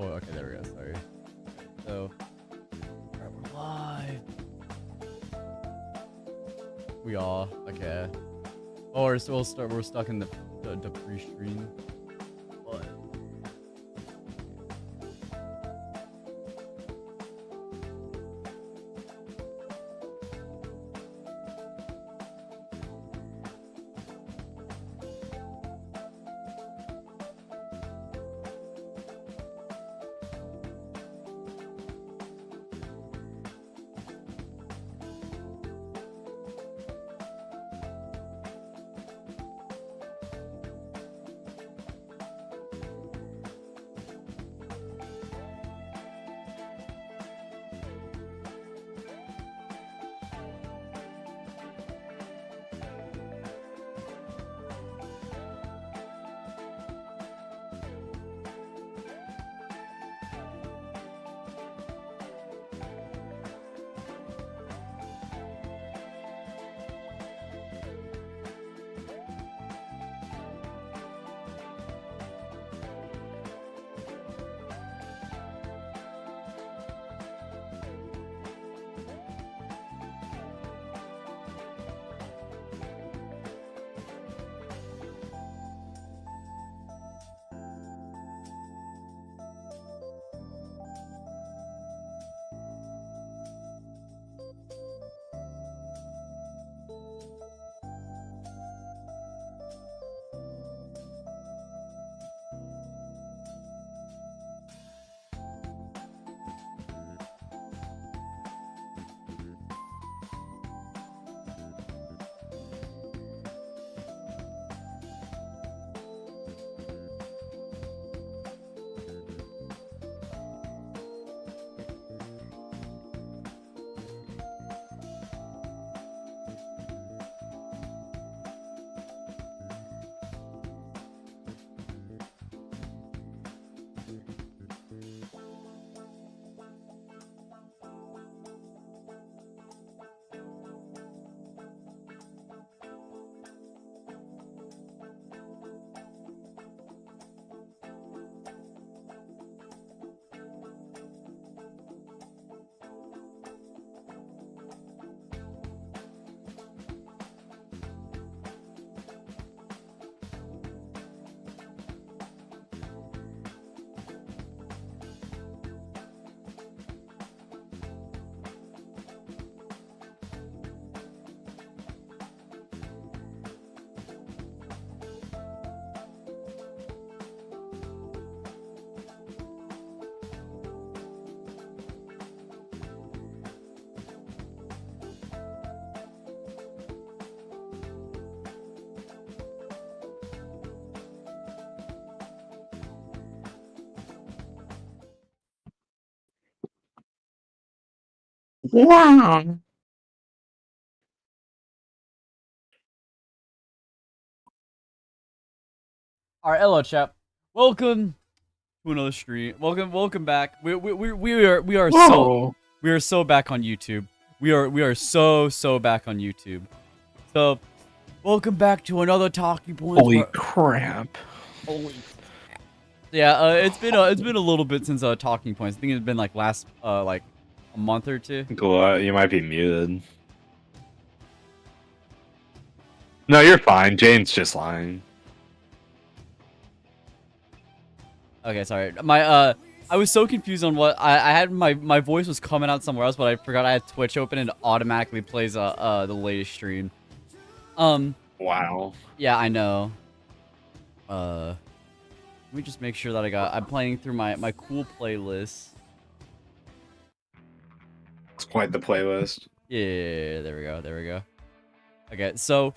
Oh, okay, there we go. Sorry. So, alright, we're live. We are okay. Oh, we're stuck in the pre-stream. What? Wow. All right, hello, chap. Welcome to another stream. Welcome back. We are so back on YouTube. We are so back on YouTube. So, welcome back to another talking point. Holy crap. Holy. Yeah, it's been a little bit since talking points. I think it's been like last like a month or two. You might be muted. No, you're fine. Jane's just lying. Okay, sorry. I was so confused on what I had. My voice was coming out somewhere else, but I forgot I had Twitch open and it automatically plays the latest stream. Wow. Yeah, I know. Let me just make sure that I'm playing through my cool playlist. It's quite the playlist. Yeah, there we go. Okay, so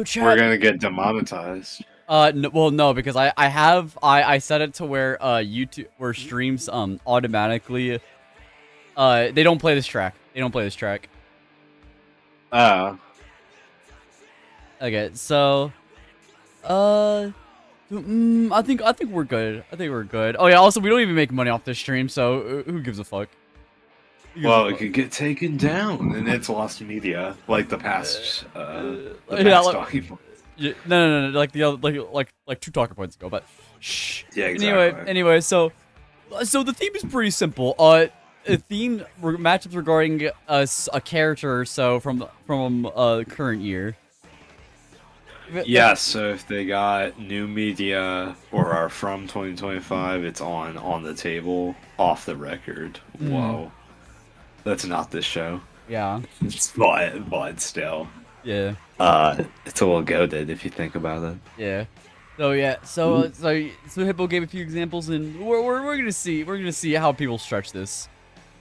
chat. We're gonna get demonetized. No, well, no, because I set it to where YouTube where streams automatically they don't play this track. Okay, so I think we're good. Oh yeah, also we don't even make money off this stream, so who gives a fuck? Well, it could get taken down, and it's lost media, like the past. Talking points. Yeah, no, like the other, like 2 talking points ago. But shh. Yeah, exactly. Anyway, so So the theme is pretty simple. A theme matchups regarding a character or so from current year. Yeah, so if they got new media or are from 2025, it's on the table, off the record. Whoa, that's not this show. Yeah. But still, Yeah. it's a little goaded if you think about it. Yeah. So yeah. So Hippo gave a few examples, and we're gonna see how people stretch this.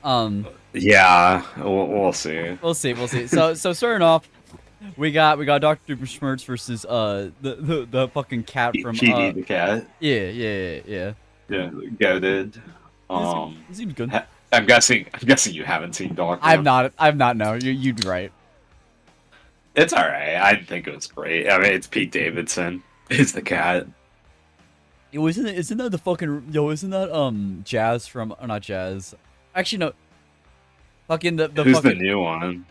Yeah, we'll see. We'll see. We'll see. So starting off. We got Dr. Doofenshmirtz versus the fucking cat from PD the cat. Yeah. Yeah, goated. This seems good. I'm guessing you haven't seen Dog. I've not. No, you'd be right. It's all right. I think it was great. I mean, it's Pete Davidson. It's the cat. Isn't that the fucking isn't that Jazz from not Jazz? Actually no. Fucking the Who's fucking the new one?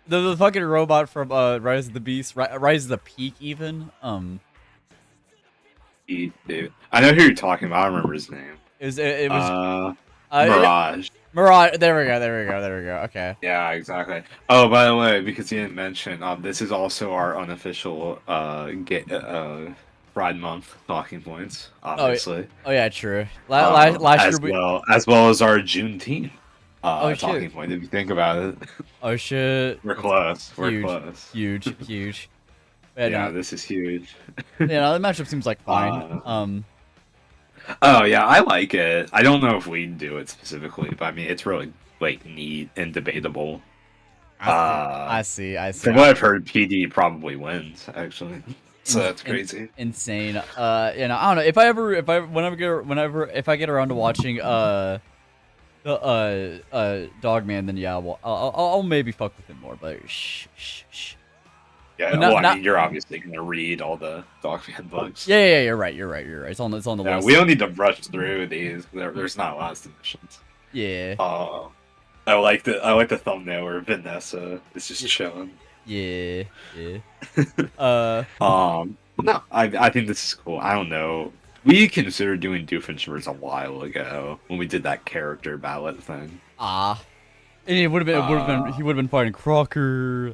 The fucking robot from Rise of the Beast, Rise of the Peak even. Pete David. I know who you're talking about. I remember his name. It was Mirage. Mirage. There we go. Okay. Yeah, exactly. Oh, by the way, because you didn't mention, this is also our unofficial Pride Month talking points. Obviously. Oh yeah, true. Last year as well as our Juneteenth Oh, talking shit. point. If you think about it, Oh shit. we're close. We're Huge. close. Huge. Yeah, this is huge. Yeah, the matchup seems like fine. Oh yeah, I like it. I don't know if we do it specifically, but I mean it's really like neat and debatable. I see. From what I've heard, PD probably wins actually. So that's crazy. Insane. I don't know. If I get around to watching the Dogman, then yeah, I'll maybe fuck with him more. But shh. Yeah, But I mean, you're obviously gonna read all the Dogman books. Yeah, you're right. It's on the list. We don't need to rush through these. There's not a lot of submissions. Yeah. I like the thumbnail where Vanessa is just chilling. Yeah. No, I think this is cool. I don't know. We considered doing Doofenshmirtz a while ago when we did that character ballot thing. And it would have been he would have been fighting Crocker.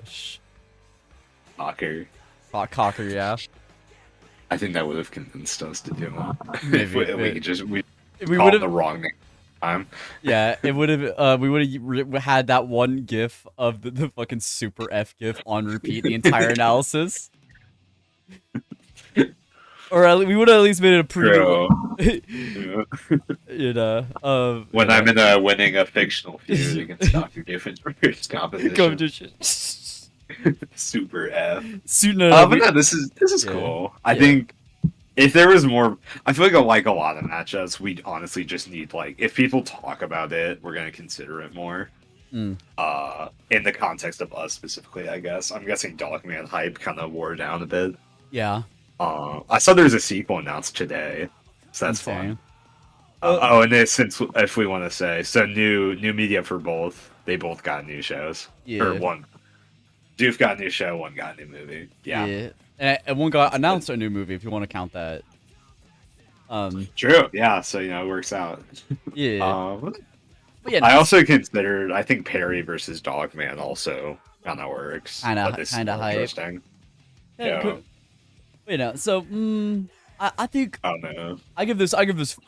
Cocker, yeah. I think that would have convinced us to do it. Maybe, we would have the wrong name. Time. Yeah, it would have. We would have had that one GIF of the fucking super F GIF on repeat the entire analysis. Or we would have at least made it a pretty. When I'm in winning a fictional feud against Dr. Doofenshmirtz competition. Super F. But no, this is cool. I think if there was more, I feel like a lot of matchups, we honestly just need if people talk about it, we're gonna consider it more. In the context of us specifically, I guess. I'm guessing Dogman hype kind of wore down a bit. Yeah. I saw there's a sequel announced today, so that's fun. And if we want to say, so new media for both. They both got new shows. Yeah. Or one. Doof got a new show, one got a new movie. Yeah. And one got announced a new movie, if you want to count that. True. Yeah. So it works out. Yeah. But yeah. I also considered. I think Perry versus Dogman also kind of works. Kind of hype. Interesting. Yeah. Cool. So I think. Oh no. I give this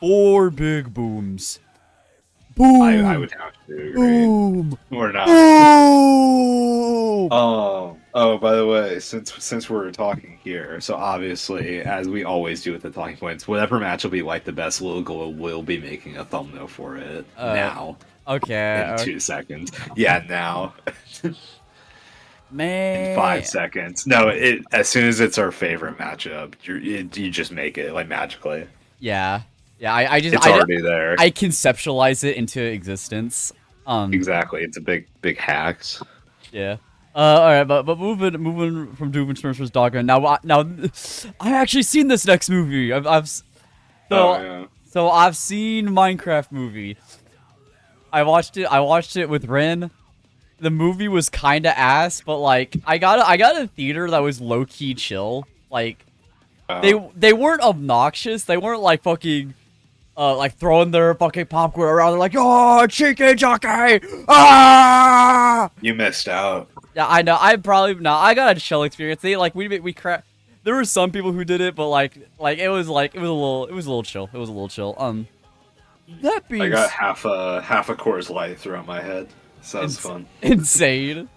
4 big booms. Boom. I would have to agree. Boom. Or not. Boom. Oh, by the way, since we're talking here, so obviously, as we always do with the talking points, whatever match will be the best logo, will be making a thumbnail for it now. Okay. In 2 seconds. Yeah, now. Man. In 5 seconds. No, as soon as it's our favorite matchup, you just make it magically. Yeah. Yeah, it's already there. I conceptualize it into existence. Exactly, it's a big hacks. Yeah. All right, but moving from Doofenshmirtz vs. Dogman. Now I actually seen this next movie. So I've seen Minecraft movie. I watched it with Ren. The movie was kind of ass, but I got a theater that was low key chill. They weren't obnoxious. They weren't fucking like throwing their fucking popcorn around. They're like, "Oh, chicken jockey!" Ah! You missed out. Yeah, I know. I probably no. I got a chill experience. They like we crap. There were some people who did it, but like it was a little chill. It was a little chill. That being I got half a Coors Light throughout my head, so that's fun. Insane.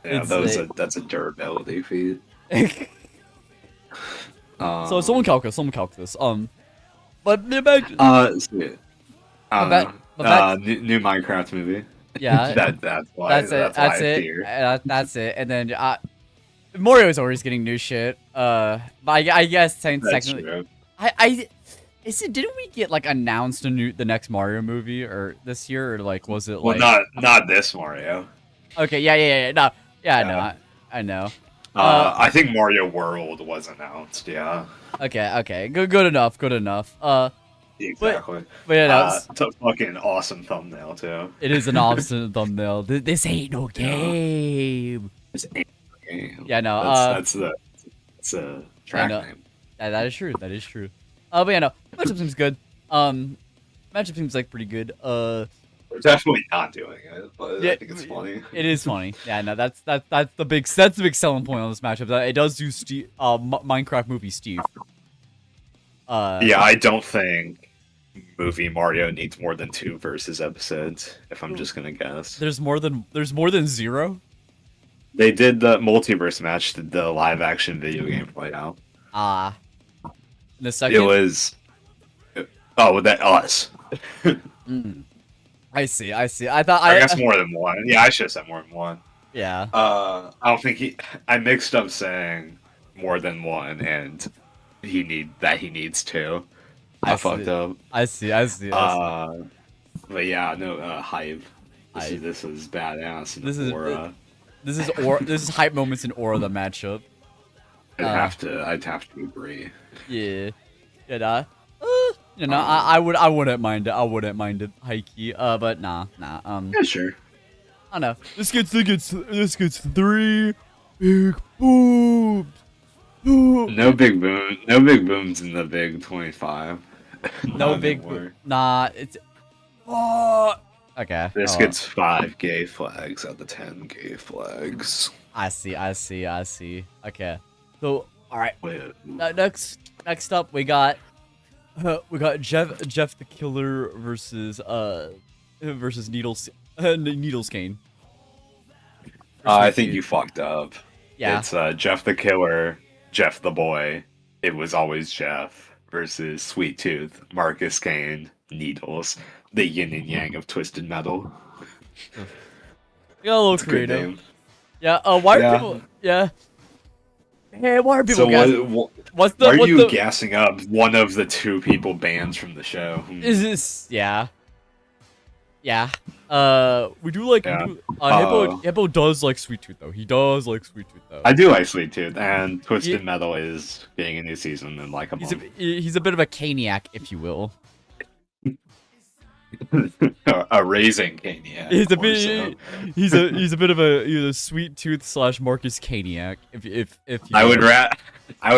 Yeah, insane. That's a durability feat. So someone calc this. But imagine. New Minecraft movie. Yeah, that's why. That's it. And then Mario's always getting new shit. But I guess technically, true. Didn't we get like announced the next Mario movie or this year, or like was it like? Well, not this Mario. Okay, yeah. No, yeah. I know. I think Mario World was announced. Yeah. Okay. Good enough. Exactly. But yeah, no, it's a fucking awesome thumbnail too. It is an awesome thumbnail. This ain't no game. This ain't no game. Yeah, no. That's the track name. That is true. But yeah, no. Matchup seems good. Matchup seems like pretty good. We're definitely not doing it, but yeah, I think it's funny. It is funny. Yeah, no, that's the big selling point on this matchup. That it does do Minecraft movie Steve. Yeah, I don't think movie Mario needs more than 2 versus episodes. If I'm just gonna guess, there's more than 0. They did the multiverse match, the live action video game played out. The second it was. Oh, that us. I see. I guess more than one. Yeah, I should have said more than one. Yeah. I don't think I mixed up saying more than one and he needs 2. I fucked up. I see. But yeah, no, hype. This is badass. This is hype moments in Aura the matchup. I'd have to agree. Yeah. I wouldn't mind it. Hikey. But nah. Yeah, sure. I don't know. This gets 3 big boobs. No big booms in the big 25. No big boom. Nah, it's. Oh. Okay. This gets 5 gay flags out of the 10 gay flags. I see. Okay. So, all right. Next up, we got Jeff the Killer versus Needles Kane. I think you fucked up. Yeah. It's Jeff the Killer, Jeff the Boy. It was always Jeff versus Sweet Tooth, Marcus Kane, Needles, the yin and yang of Twisted Metal. You got a little creative. Yeah. Why are people? Yeah. Hey, why are people? So why are you gassing up one of the 2 people banned from the show? Is this? Yeah. We do like. Yeah. Hippo does like Sweet Tooth though. He does like Sweet Tooth though. I do like Sweet Tooth, and Twisted Metal is getting a new season in like a month. He's a bit of a Caniac, if you will. A raising Caniac. He's a bit of a Sweet Tooth / Marcus Caniac. If I would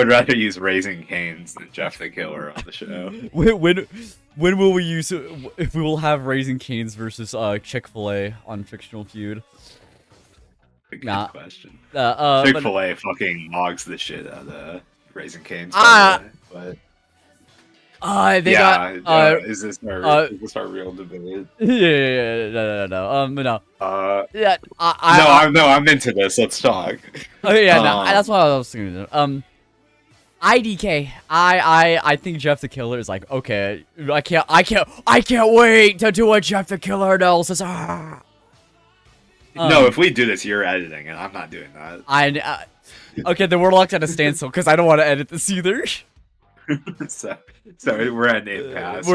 rather use Raising Canes than Jeff the Killer on the show. When will we use it? If we will have Raising Canes versus Chick-fil-A on Fictional Feud? Good question. Chick-fil-A fucking mogs the shit out of Raising Canes. But is this our real debate? Yeah, no. Yeah, I'm into this. Let's talk. Oh yeah, no, that's what I was thinking. IDK. I think Jeff the Killer is like, okay, I can't wait to do a Jeff the Killer analysis. No, if we do this, you're editing it. I'm not doing that. Okay, then we're locked at a standstill because I don't want to edit this either. Sorry, we're at an impasse.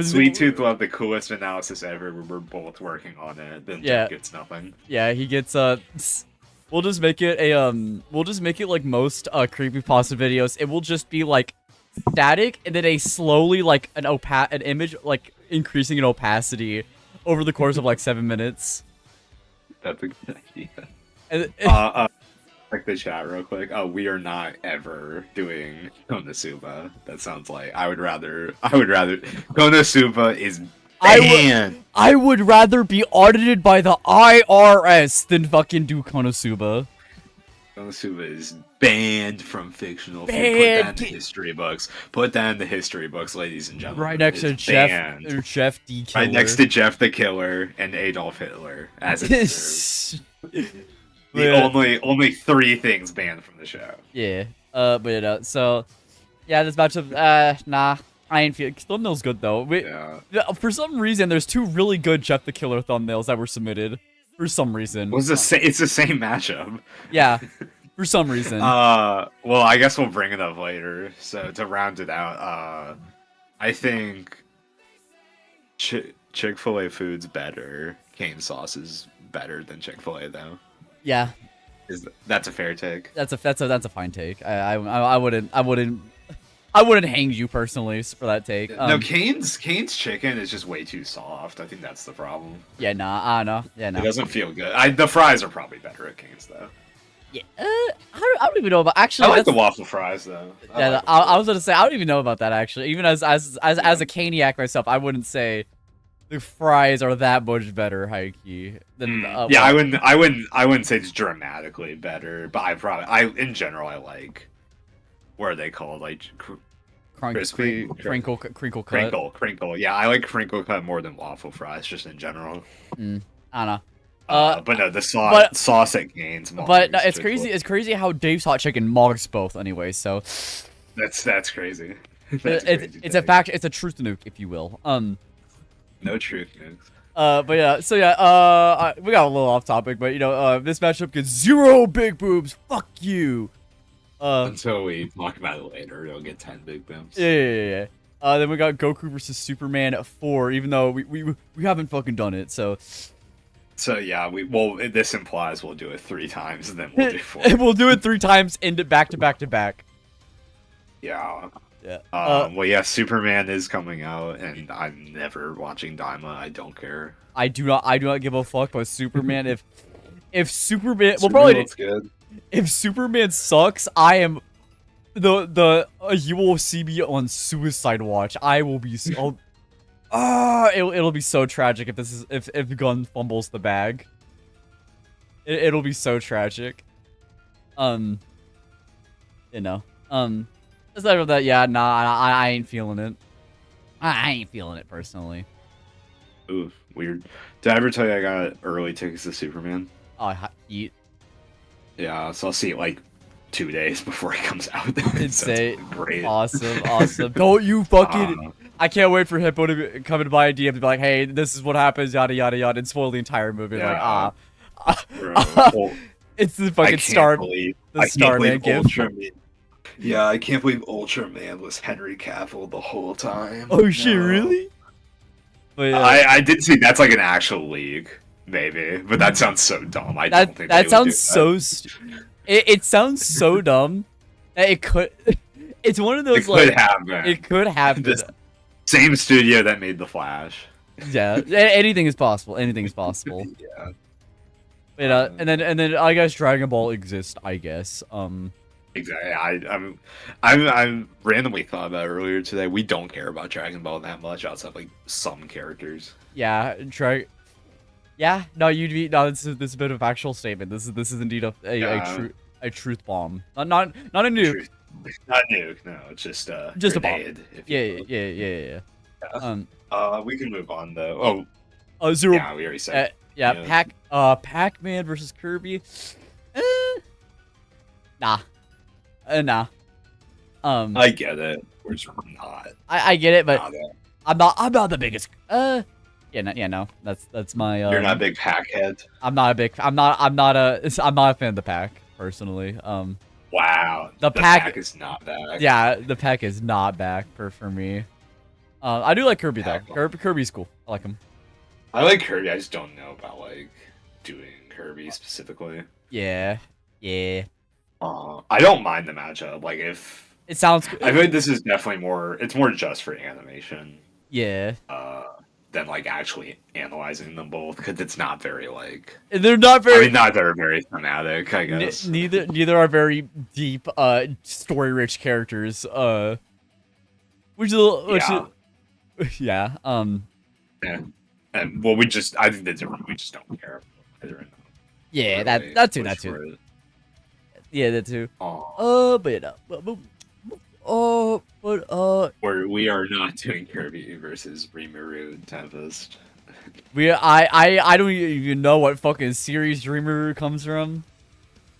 Sweet Tooth will have the coolest analysis ever. We're both working on it. Then Jeff gets nothing. Yeah, he gets We'll just make it like most creepypasta videos. It will just be like static and then a slowly like an image like increasing in opacity over the course of like 7 minutes. That's a good idea. Check the chat real quick. Oh, we are not ever doing Konosuba. That sounds like I would rather Konosuba is banned. I would rather be audited by the IRS than fucking do Konosuba. Konosuba is banned from fictional. Banned. Put that in the history books. Put that in the history books, ladies and gentlemen. Right next to Jeff the Killer. Right next to Jeff the Killer and Adolf Hitler, as it deserves. Only 3 things banned from the show. Yeah. But so yeah, this matchup. Nah, I ain't feel. Thumbnail's good though. For some reason, there's 2 really good Jeff the Killer thumbnails that were submitted. For some reason. It's the same matchup. Yeah. For some reason. Well, I guess we'll bring it up later. So to round it out, I think Chick-fil-A food's better. Cane sauce is better than Chick-fil-A though. Yeah. That's a fair take? That's a fine take. I wouldn't hang you personally for that take. No, Cane's chicken is just way too soft. I think that's the problem. Yeah, nah, I know. Yeah, no. It doesn't feel good. The fries are probably better at Cane's though. Yeah, I don't even know about actually. I like the waffle fries though. I was gonna say I don't even know about that actually. Even as a Caniac myself, I wouldn't say the fries are that much better, high key. Than yeah, I wouldn't say it's dramatically better, but in general I like. What are they called? Like crispy, crinkle cut. Crinkle. Yeah, I like crinkle cut more than waffle fries, just in general. I don't know. But no, the sauce at Cane's. But no, it's crazy. It's crazy how Dave's Hot Chicken mogs both anyway. So that's crazy. It's a fact. It's a truth nuke, if you will. No truth nukes. But yeah. So yeah. We got a little off topic, but this matchup gets 0 big boobs. Fuck you. Until we talk about it later, it'll get 10 big boobs. Yeah. Then we got Goku versus Superman at 4, even though we haven't fucking done it. So yeah, this implies we'll do it 3 times, and then we'll do 4. We'll do it 3 times, into back to back to back. Yeah. Yeah. Well, yeah, Superman is coming out, and I'm never watching Daima. I don't care. I do not give a fuck about Superman. if Superman, well, probably looks good. If Superman sucks, I am you will see me on suicide watch. I will be so. It'll be so tragic if Gunn fumbles the bag. It'll be so tragic. Aside from that, yeah, nah, I ain't feeling it. I ain't feeling it personally. Ooh, weird. Did I ever tell you I got early tickets to Superman? Oh, eat. Yeah, so I'll see it like 2 days before it comes out. Insane. Great. Awesome. Don't you fucking... I can't wait for Hippo to come into my DM and be like, hey, this is what happens, yada, yada, yada, and spoil the entire movie. Yeah. It's the fucking Starman gift. Yeah, I can't believe Ultraman was Henry Cavill the whole time. Oh, shit, really? But, yeah. I did see that's like an actual league, maybe, but that sounds so dumb. I don't think that sounds so. It sounds so dumb. It could. It's one of those it could happen. The same studio that made The Flash. Yeah, anything is possible. Anything is possible. Yeah. And then I guess Dragon Ball exists. I guess. Exactly. I randomly thought about it earlier today. We don't care about Dragon Ball that much outside like some characters. Yeah, Yeah, no, this is a bit of a factual statement. This is indeed a truth bomb. Not a nuke. Not nuke. No, it's just a bomb. Yeah. We can move on though. Zero. Yeah, we already said. Pac-Man versus Kirby. Nah. Nah. I get it. We're just not. I get it, but I'm not the biggest. No. That's my. You're not a big Pac head. I'm not a fan of the Pac personally. Wow. The Pac is not back. Yeah, the Pac is not back for me. I do like Kirby though. Kirby's cool. I like him. I like Kirby. I just don't know about like doing Kirby specifically. Yeah. I don't mind the matchup. Like if it sounds. I feel like this is definitely more. It's more just for animation. Yeah. than like actually analyzing them both, because it's not very like they're not very. I mean, neither are very thematic, I guess. Neither are very deep, story-rich characters. Which is yeah. And well, I think that's different. We just don't care. Yeah, that too. Yeah, that too. Where we are not doing Kirby versus Rimuru Tempest. I don't even know what fucking series Rimuru comes from.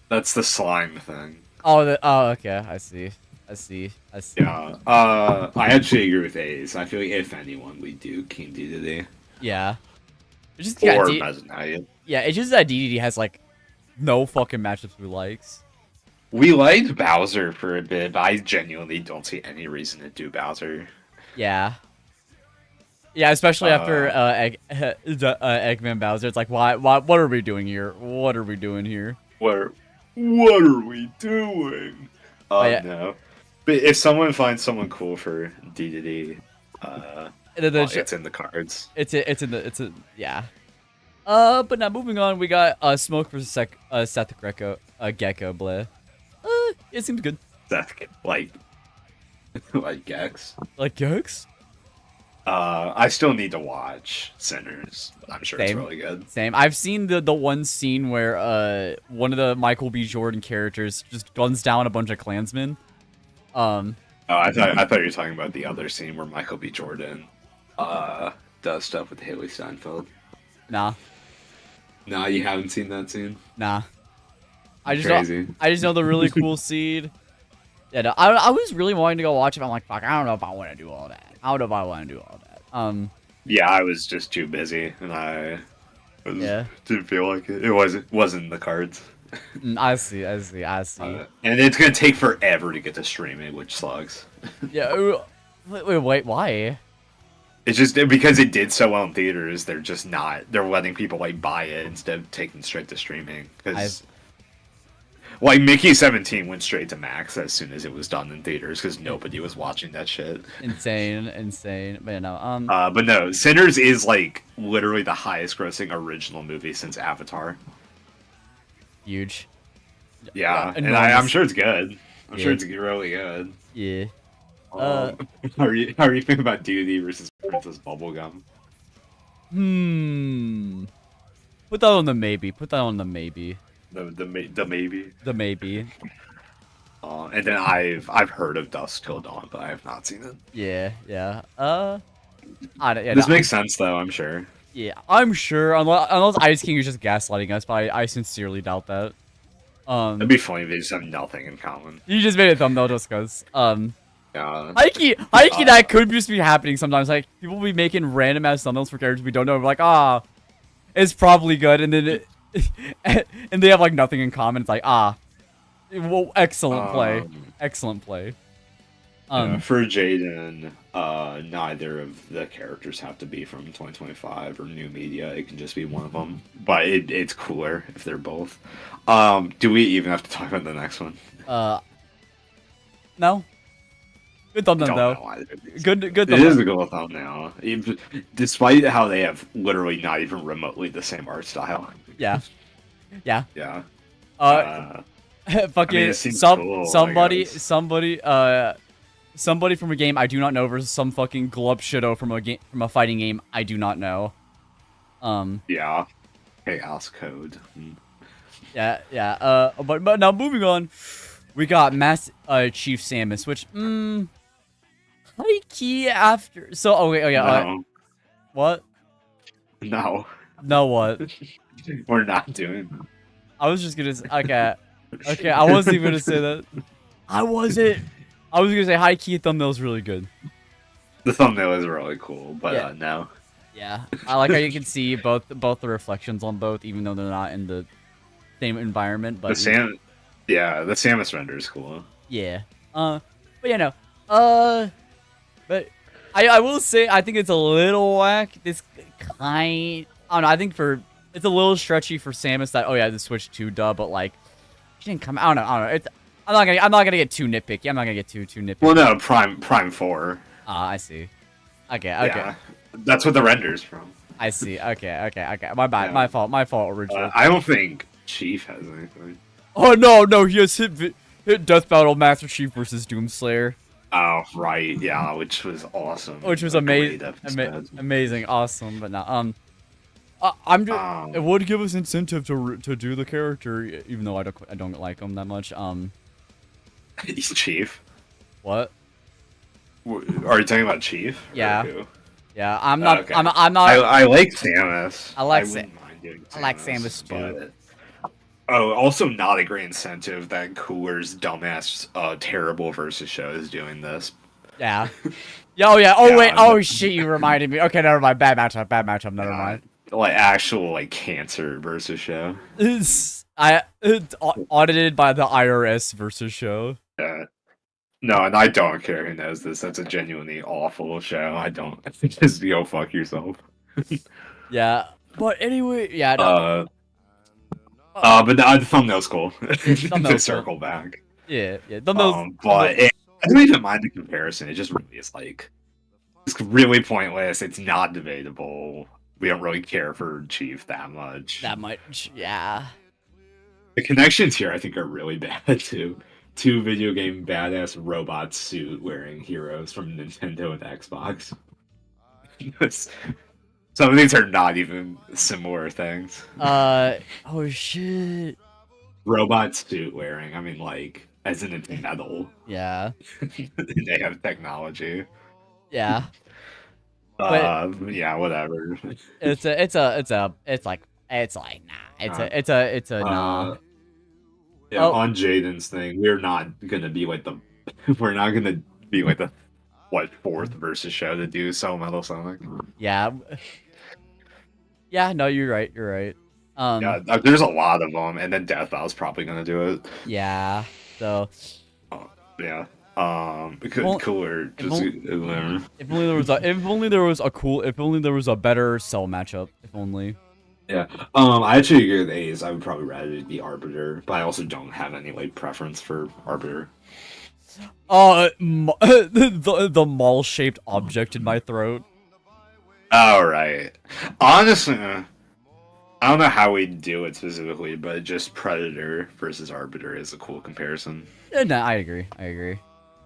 That's the slime thing. Oh, okay. I see. Yeah. I actually agree with Ace. I feel like if anyone, we do King Dedede. Yeah. It's just or Mezzanite. Yeah, it's just that DDD has like no fucking matchups we likes. We liked Bowser for a bit, but I genuinely don't see any reason to do Bowser. Yeah. Yeah, especially after Eggman Bowser. It's like, why? What are we doing here? What are we doing here? What are we doing? Yeah. No. But if someone finds someone cool for DDD, it's in the cards. Yeah. But now moving on, we got Smoke versus Seth Gecko, Bleh. It seems good. Seth, like Gex. Like Gex? I still need to watch Sinners. I'm sure it's really good. Same. I've seen the one scene where one of the Michael B. Jordan characters just guns down a bunch of Klansmen. Oh, I thought you were talking about the other scene where Michael B. Jordan does stuff with Haley Steinfeld. Nah, you haven't seen that scene? Nah. I just know the really cool scene. Yeah, no, I was really wanting to go watch it, but I'm like, fuck, I don't know if I want to do all that. Yeah, I was just too busy, and I didn't feel like it. It wasn't in the cards. I see. And it's gonna take forever to get to streaming, which sucks. Yeah. Wait, why? It's just because it did so well in theaters. They're just not. They're letting people like buy it instead of taking straight to streaming. Because like Mickey 17 went straight to Max as soon as it was done in theaters because nobody was watching that shit. Insane. But no. But no, Sinners is like literally the highest grossing original movie since Avatar. Huge. Yeah, and I'm sure it's good. I'm sure it's really good. Yeah. How are you thinking about DD versus Princess Bubblegum? Put that on the maybe. The maybe. And then I've heard of Dusk Till Dawn, but I have not seen it. Yeah. This makes sense though, I'm sure. Yeah, I'm sure. Unless Ice King is just gaslighting us, but I sincerely doubt that. It'd be funny if they just have nothing in common. You just made a thumbnail just cause. Yeah. Hikey, that could just be happening sometimes. Like people will be making random ass thumbnails for characters we don't know. We're like, it's probably good, and then and they have like nothing in common. It's like, well, excellent play. For Jaden, neither of the characters have to be from 2025 or new media. It can just be one of them. But it's cooler if they're both. Do we even have to talk about the next one? No. Good thumbnail though. Good thumbnail. It is a good thumbnail. Despite how they have literally not even remotely the same art style. Yeah. Fucking somebody from a game I do not know versus some fucking glub shido from a fighting game I do not know. Yeah. Chaos Code. Yeah. But now moving on, we got Chief Samus, which high key after. So no. What? No. No what? We're not doing. I was just gonna okay. I wasn't even gonna say that. I was gonna say high key thumbnail is really good. The thumbnail is really cool, but no. Yeah, I like how you can see both the reflections on both, even though they're not in the same environment. But the Samus render is cool. Yeah. But but I will say I think it's a little whack. I don't know. I think it's a little stretchy for Samus that the Switch 2 dub, but like she didn't come. I don't know. I'm not gonna get too nitpicky. I'm not gonna get too nitpicky. Well, no, Prime 4. I see. Okay. Yeah, that's what the render's from. I see. Okay. My bad. Yeah. My fault. Original. I don't think Chief has anything. Oh no, he has hit Death Battle Master Chief versus Doomslayer. Oh right, yeah, which was awesome. Which was amazing, amazing, awesome. But now, I'm just. It would give us incentive to do the character, even though I don't like him that much. He's Chief. What? Are you talking about Chief? Yeah. Yeah, I'm not. Okay. I'm not. I like Samus. I wouldn't mind doing Samus. I like Samus too. Oh, also not a great incentive that Cooler's dumbass, terrible versus show is doing this. Yeah. Oh yeah. Oh wait. Oh shit! You reminded me. Okay, never mind. Bad matchup. Never mind. Like actual like cancer versus show. It's audited by the IRS versus show. Yeah. No, and I don't care who knows this. That's a genuinely awful show. I don't. Just go fuck yourself. Yeah. But anyway, yeah. No. But the thumbnail's cool. To circle back. Yeah. But I don't even mind the comparison. It just really is like, it's really pointless. It's not debatable. We don't really care for Chief that much. Yeah. The connections here, I think, are really bad too. Two video game badass robot suit wearing heroes from Nintendo and Xbox. Some of these are not even similar things. Oh shit. Robot suit wearing, I mean, like, as in it's metal. Yeah. They have technology. Yeah. Yeah, whatever. It's like nah. Yeah, on Jaden's thing, we're not gonna be like the fourth versus show to do Soul Metal Sonic. Yeah. Yeah, no, you're right. Yeah, there's a lot of them, and then Death Bow's probably gonna do it. Yeah. So. Yeah. Cooler. If only there was a better Cell matchup. If only. Yeah. I actually agree with A's. I would probably rather be Arbiter, but I also don't have any like preference for Arbiter. The mall-shaped object in my throat. Oh right. Honestly, I don't know how we do it specifically, but just Predator versus Arbiter is a cool comparison. No, I agree.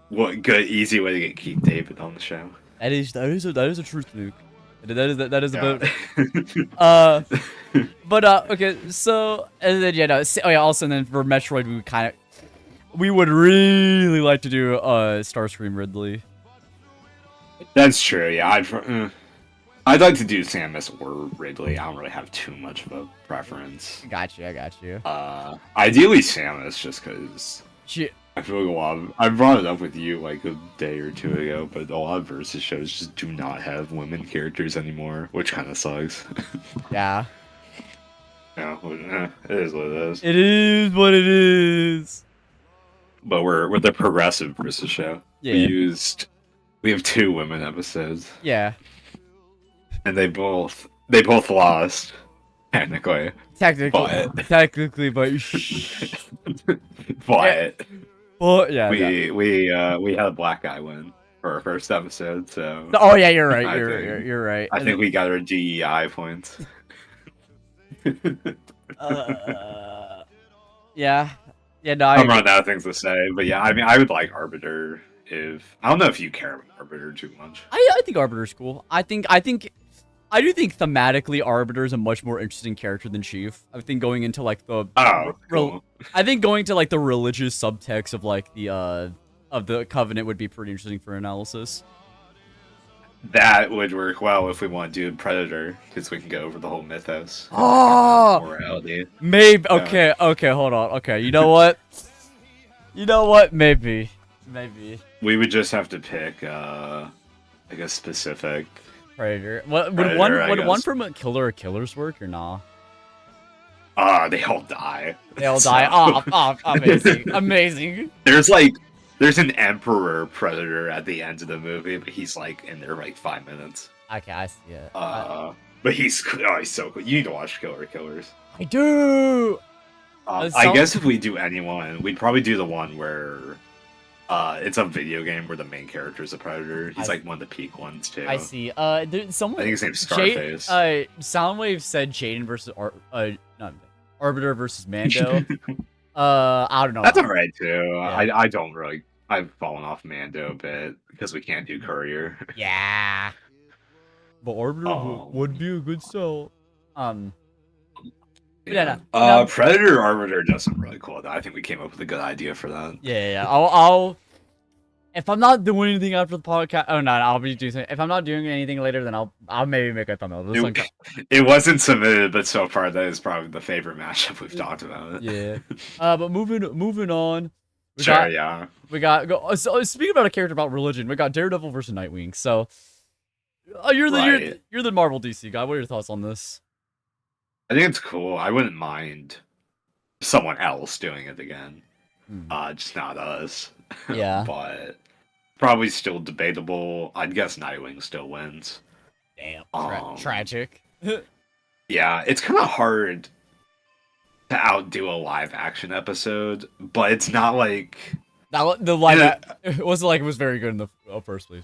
What good easy way to get Keith David on the show. That is a truth, Luke. That is about. But okay, so and then also then for Metroid we would really like to do Starscream Ridley. That's true. Yeah, I'd like to do Samus or Ridley. I don't really have too much of a preference. I got you. Ideally Samus, just because she. I feel like I brought it up with you like a day or two ago, but a lot of versus shows just do not have women characters anymore, which kind of sucks. Yeah. Yeah, it is what it is. It is what it is. But we're the progressive versus show. Yeah. We have 2 women episodes. Yeah. And they both lost. Technically, but well, yeah. We had a black guy win for our first episode, so. Oh yeah, you're right. You're right. I think we got our DEI points. Yeah. No. I'm running out of things to say, but yeah, I mean, I would like Arbiter I don't know if you care about Arbiter too much. I think Arbiter's cool. I do think thematically Arbiter is a much more interesting character than Chief. I think going into like the cool. I think going to like the religious subtext of like the Covenant would be pretty interesting for analysis. That would work well if we want to do Predator, because we can go over the whole mythos. Oh, morality. Maybe. Okay. Hold on. Okay. You know what? Maybe. We would just have to pick like a specific. Predator. Would one from Killer or Killers work or nah? They all die. Amazing. There's an Emperor Predator at the end of the movie, but he's like in there like 5 minutes. Okay, I see it. But he's so cool. You need to watch Killer Killers. I do. I guess if we do anyone, we'd probably do the one where It's a video game where the main character is a predator. He's like one of the peak ones too. I see. Someone. I think his name's Scarface. Soundwave said Jaden versus not Arbiter versus Mando. I don't know. That's alright too. Yeah. I don't really. I've fallen off Mando a bit because we can't do Courier. Yeah. But Arbiter would be a good sell. Yeah. No. Predator Arbiter does some really cool. I think we came up with a good idea for that. Yeah. I'll if I'm not doing anything after the podcast, I'll be doing. If I'm not doing anything later, then I'll maybe make a thumbnail. It wasn't submitted, but so far that is probably the favorite matchup we've talked about. Yeah. But moving on. We got So speaking about a character about religion, we got Daredevil versus Nightwing. So, you're the Marvel DC guy. What are your thoughts on this? I think it's cool. I wouldn't mind someone else doing it again. Just not us. Yeah. But probably still debatable. I'd guess Nightwing still wins. Damn. Tragic. Yeah, it's kind of hard to outdo a live action episode, but it's not like the live. It wasn't like it was very good in the first place.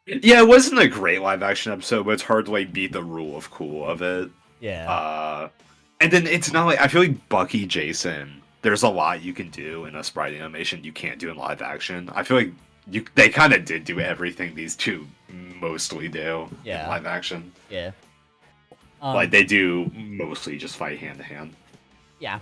Yeah, it wasn't a great live action episode, but it's hard to like beat the rule of cool of it. Yeah. And then it's not like I feel like Bucky Jason. There's a lot you can do in a sprite animation you can't do in live action. I feel like they kind of did do everything these two mostly do in live action. Yeah. Like they do mostly just fight hand to hand. Yeah.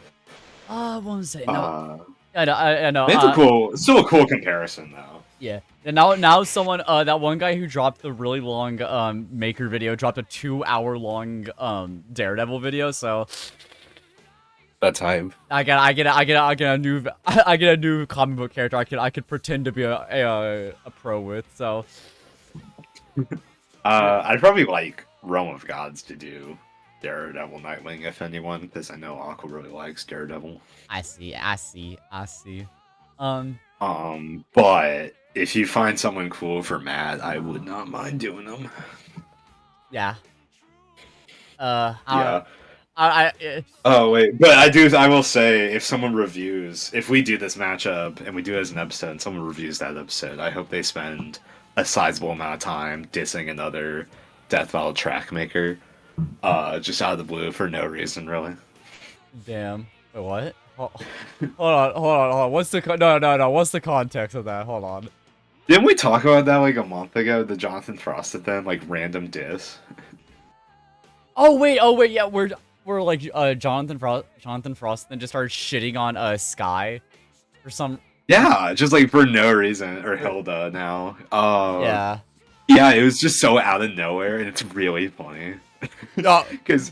I want to say no. I know. It's still a cool comparison though. Yeah. And now someone that one guy who dropped the really long Maker video dropped a 2-hour long Daredevil video. So that's hype. I get a new comic book character. I could pretend to be a pro with. So I'd probably like Realm of Gods to do Daredevil Nightwing, if anyone, because I know Aqua really likes Daredevil. I see. But if you find someone cool for Matt, I would not mind doing them. Yeah. Oh wait, but I will say, if someone reviews, if we do this matchup and we do it as an episode, and someone reviews that episode, I hope they spend a sizable amount of time dissing another Death Battle track maker, just out of the blue for no reason, really. Damn. Wait, what? Hold on. What's the no? What's the context of that? Hold on. Didn't we talk about that like a month ago? The Jonathan Frost thing, like random diss. Oh wait, yeah, we're like Jonathan Frost then just started shitting on Sky for some. Yeah, just like for no reason, or Hilda now. Yeah. Yeah, it was just so out of nowhere, and it's really funny. Because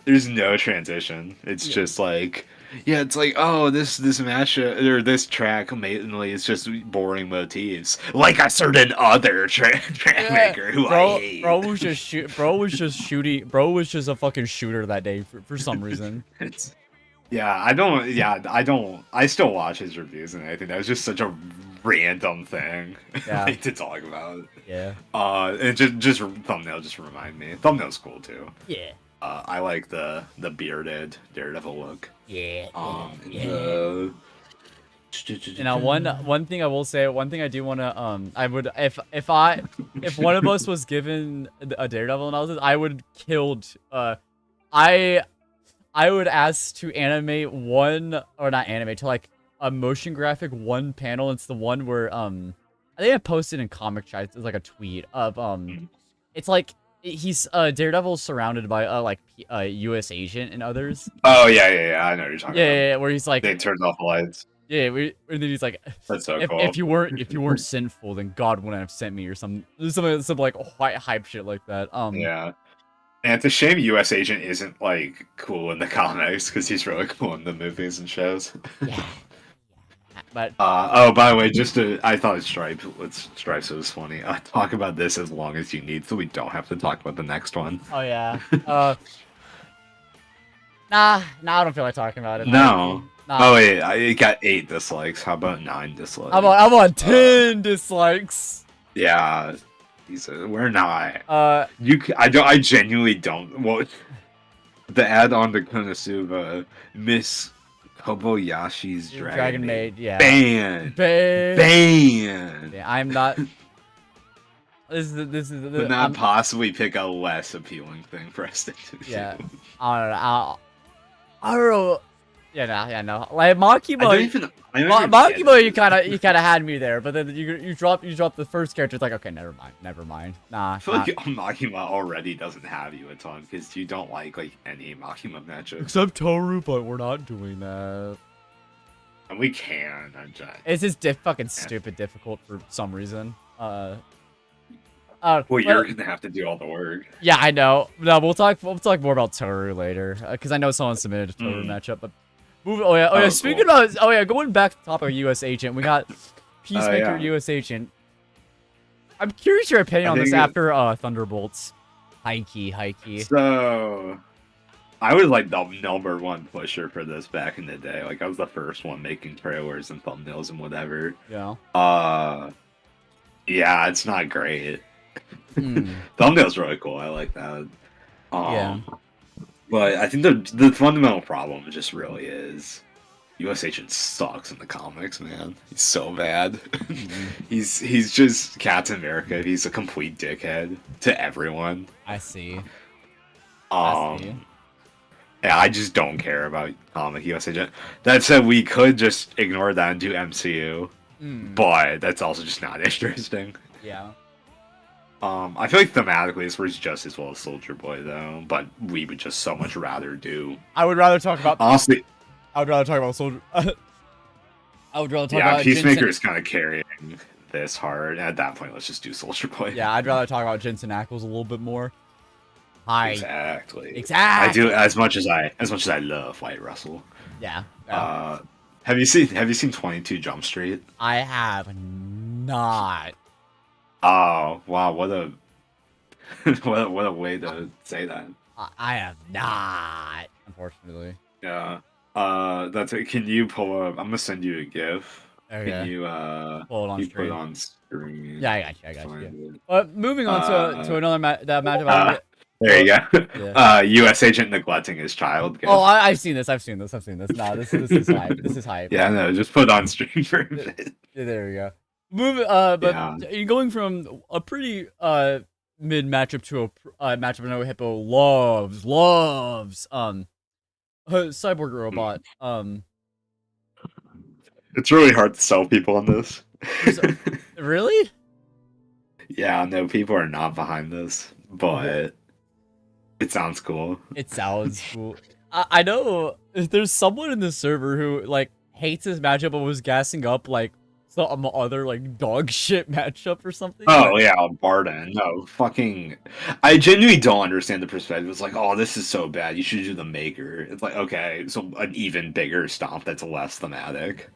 there's no transition. It's just like, yeah, it's like, oh, this matchup or this track mainly is just boring motifs, like a certain other track maker who I hate. Bro was just a fucking shooter that day for some reason. I still watch his reviews, and I think that was just such a random thing to talk about. Yeah. And just thumbnail just remind me. Thumbnail's cool too. Yeah. I like the bearded Daredevil look. Yeah. You know, one thing I will say, one thing I do want to I would if one of us was given a Daredevil analysis, I would killed I would ask to animate one, or not animate, to like a motion graphic one panel. It's the one where I think I posted in comic chat. It's like a tweet of it's like he's Daredevil's surrounded by like a U.S. agent and others. Oh yeah, I know what you're talking about. Yeah, where he's like they turned off the lights. Yeah, and then he's like, that's so cool. If you weren't sinful, then God wouldn't have sent me, or some like white hype shit like that. Yeah. And it's a shame U.S. Agent isn't like cool in the comics, because he's really cool in the movies and shows. Yeah. But oh, by the way, I thought Stripes was funny. Talk about this as long as you need, so we don't have to talk about the next one. Oh yeah. Nah, I don't feel like talking about it. No. Nah. Oh wait, it got 8 dislikes. How about 9 dislikes? I'm on 10 dislikes. Yeah. We're not. I genuinely don't. Well, the add-on to Konosuba Kobayashi's Dragon Maid, yeah. Ban. Yeah, I'm not. This is. Could not possibly pick a less appealing thing for us to do. Yeah, I don't know. I don't know. Yeah, no. Like Makima, Makima, you kind of had me there, but then you drop the first character. It's like, okay, never mind. Nah. I feel like Makima already doesn't have you a ton because you don't like any Makima matchup. Except Toru, but we're not doing that. And we can. It's just fucking stupid difficult for some reason. Well, you're gonna have to do all the work. Yeah, I know. No, we'll talk more about Toru later because I know someone submitted a Toru matchup. But speaking about going back to the topic of U.S. Agent, we got Peacemaker U.S. Agent. I'm curious your opinion on this after Thunderbolts. High key. So, I was like the #1 pusher for this back in the day. Like I was the first one making trailers and thumbnails and whatever. Yeah. Yeah, it's not great. Thumbnail's really cool. I like that. Yeah. But I think the fundamental problem just really is U.S. Agent sucks in the comics, man. He's so bad. He's just Captain America. He's a complete dickhead to everyone. I see. Yeah, I just don't care about comic U.S. Agent. That said, we could just ignore that and do MCU, but that's also just not interesting. Yeah. I feel like thematically this works just as well as Soldier Boy, though. But we would just so much rather do. I would rather talk about. Honestly, I would rather talk about Soldier. I would rather talk about. Yeah, Peacemaker is kind of carrying this hard. At that point, let's just do Soldier Boy. Yeah, I'd rather talk about Jensen Ackles a little bit more. Exactly. I do as much as I love White Russell. Yeah. Have you seen 22 Jump Street? I have not. Oh wow! What a what a way to say that. I have not, unfortunately. Yeah. That's it. Can you pull up? I'm gonna send you a GIF. Okay. Can you pull it on screen? Put it on screen? Yeah, I got you. But moving on to another matchup. There you go. Yeah. U.S. Agent neglecting his child. GIF. Oh, I've seen this. Nah, this is hype. Yeah, no, just put it on stream for a bit. Yeah, there we go. You're going from a pretty mid matchup to a matchup No Hippo loves cyborg robot. It's really hard to sell people on this. Really? Yeah, no, people are not behind this, but it sounds cool. It sounds cool. I know there's someone in the server who hates this matchup but was gassing up some other dog shit matchup or something. Oh yeah, Barden. No, fucking. I genuinely don't understand the perspective. It's like, oh, this is so bad. You should do the Maker. It's like, okay, so an even bigger stomp that's less thematic.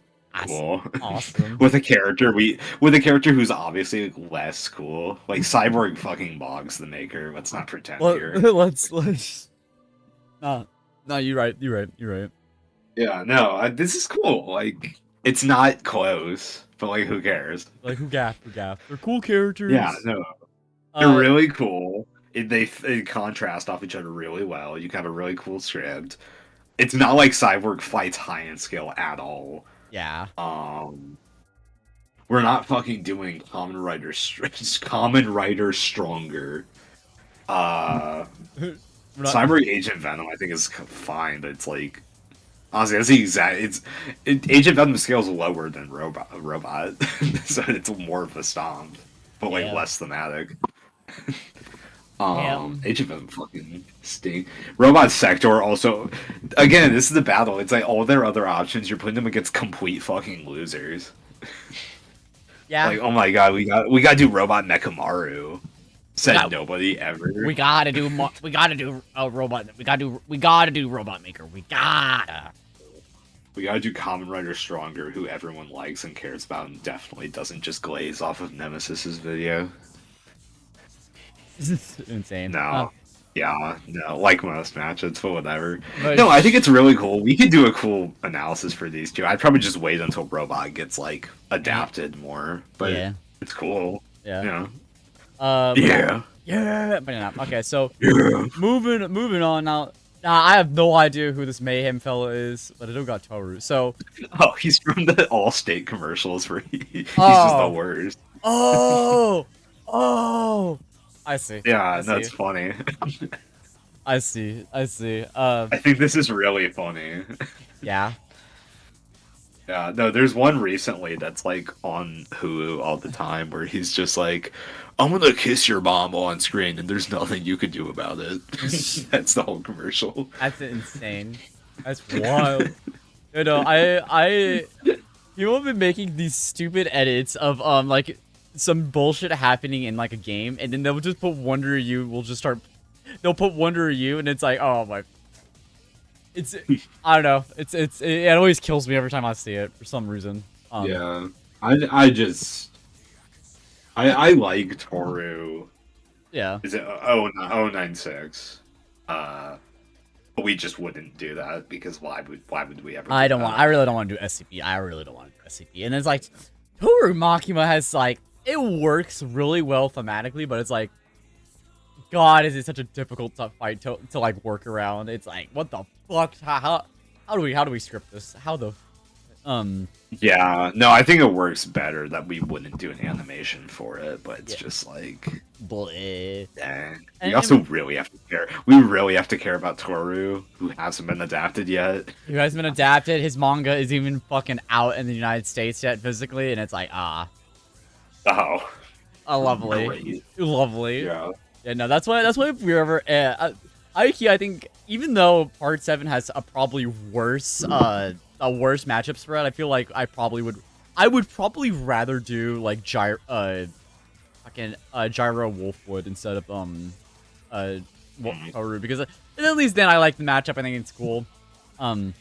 Cool. Awesome. with a character who's obviously less cool. Like Cyborg fucking bogs the Maker. Let's not pretend here. Let's. No, you're right. Yeah, no, this is cool. It's not close, but who cares? Who gaff? They're cool characters. Yeah, no. They're really cool. They contrast off each other really well. You can have a really cool script. It's not like Cyborg fights high in scale at all. Yeah. We're not fucking doing Common Rider Stronger. Cyborg Agent Venom, I think, is fine, but it's honestly, that's the exact. Agent Venom scales lower than robot, so it's more of a stomp, but less thematic. Agent Venom fucking stink. Robot Sector also, again, this is the battle. It's all their other options. You're putting them against complete fucking losers. Yeah. Oh my god, we gotta do Robot Mechamaru. Said nobody ever. We gotta do a robot. We gotta do Robot Maker. We gotta do Kamen Rider Stronger, who everyone likes and cares about, and definitely doesn't just glaze off of Nemesis's video. This is insane. No. Yeah, no, like most matches, but whatever. No, I think it's really cool. We could do a cool analysis for these two. I'd probably just wait until Robot gets adapted more, but it's cool. Yeah. Yeah. But yeah. Okay, so moving on now. Nah, I have no idea who this Mayhem fella is, but I don't got Toru. So, he's from the Allstate commercials where he's just the worst. Oh, I see. Yeah, that's funny. I see. I think this is really funny. Yeah. Yeah, no, there's one recently that's like on Hulu all the time where he's just like, I'm gonna kiss your mom on screen and there's nothing you can do about it. That's the whole commercial. That's insane. That's wild. People have been making these stupid edits of like some bullshit happening in like a game, and then they'll just put Wonder U. They'll put Wonder U, and it's like, oh my. I don't know. It always kills me every time I see it for some reason. Yeah, I like Toru. Yeah. Is it 096? But we just wouldn't do that because why would we ever? I really don't want to do SCP. I really don't want to do SCP. And it's like Toru Makima has like it works really well thematically, but it's like, God, is it such a difficult fight to like work around? It's like, what the fuck? How do we script this? Yeah, no, I think it works better that we wouldn't do an animation for it, but it's just like, dang. We also really have to care. We really have to care about Toru, who hasn't been adapted yet. Who hasn't been adapted? His manga isn't even fucking out in the United States yet physically, and it's like, Oh, lovely, great. Lovely. Yeah. Yeah, no, that's why if we're ever, I think even though Part 7 has a probably worse matchups for it, I feel like I would probably rather do like Gyro Wolfwood instead of Toru, because at least then I like the matchup. I think it's cool. Oh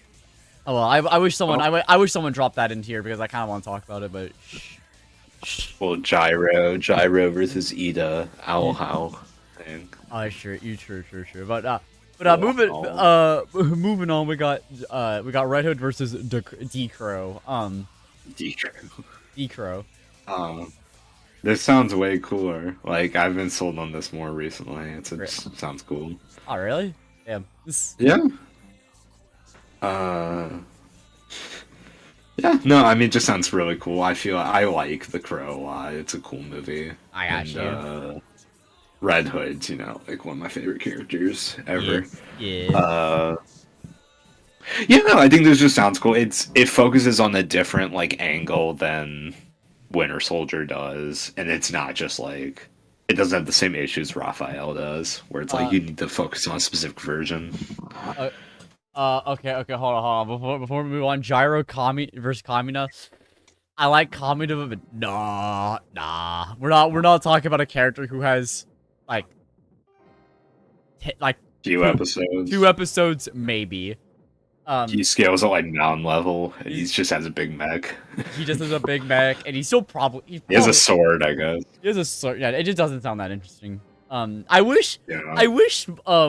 well, I wish someone dropped that in here because I kind of want to talk about it, but. Well, Gyro versus Ida, Owl. Sure. Moving on, we got Red Hood versus D-Crow. D-Crow. This sounds way cooler. Like, I've been sold on this more recently. It sounds cool. Oh, really? Yeah. Yeah. Yeah, no, I mean, it just sounds really cool. I like The Crow a lot. It's a cool movie. I got you. Red Hood's, like one of my favorite characters ever. Yeah. Yeah, no, I think this just sounds cool. It focuses on a different like angle than Winter Soldier does, and it's not just like it doesn't have the same issues Raphael does, where it's like you need to focus on a specific version. Okay, hold on. Before we move on, Gyro versus Kamina. I like Kamina, but nah. We're not talking about a character who has like few episodes. 2 episodes maybe. He scales at like mountain level, and he just has a big mech. He just has a big mech, and he has a sword, I guess. He has a sword. Yeah, it just doesn't sound that interesting. I wish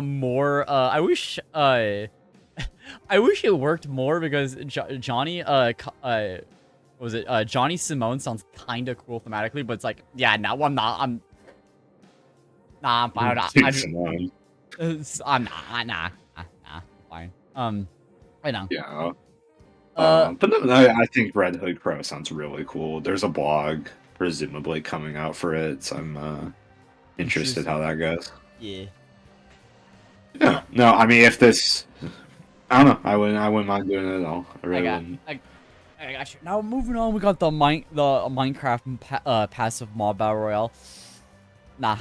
more. I wish it worked more because Johnny was it Johnny Simone sounds kind of cool thematically, but it's like, yeah, no, I'm not. I'm fine. I'm fine. Right now. Yeah. But no, I think Red Hood Crow sounds really cool. There's a blog presumably coming out for it, so I'm interested how that goes. Yeah. Yeah. No, I mean, if this, I don't know, I wouldn't mind doing it at all. I really wouldn't. I got you. Now moving on, we got the Minecraft passive mob battle royale. Nah.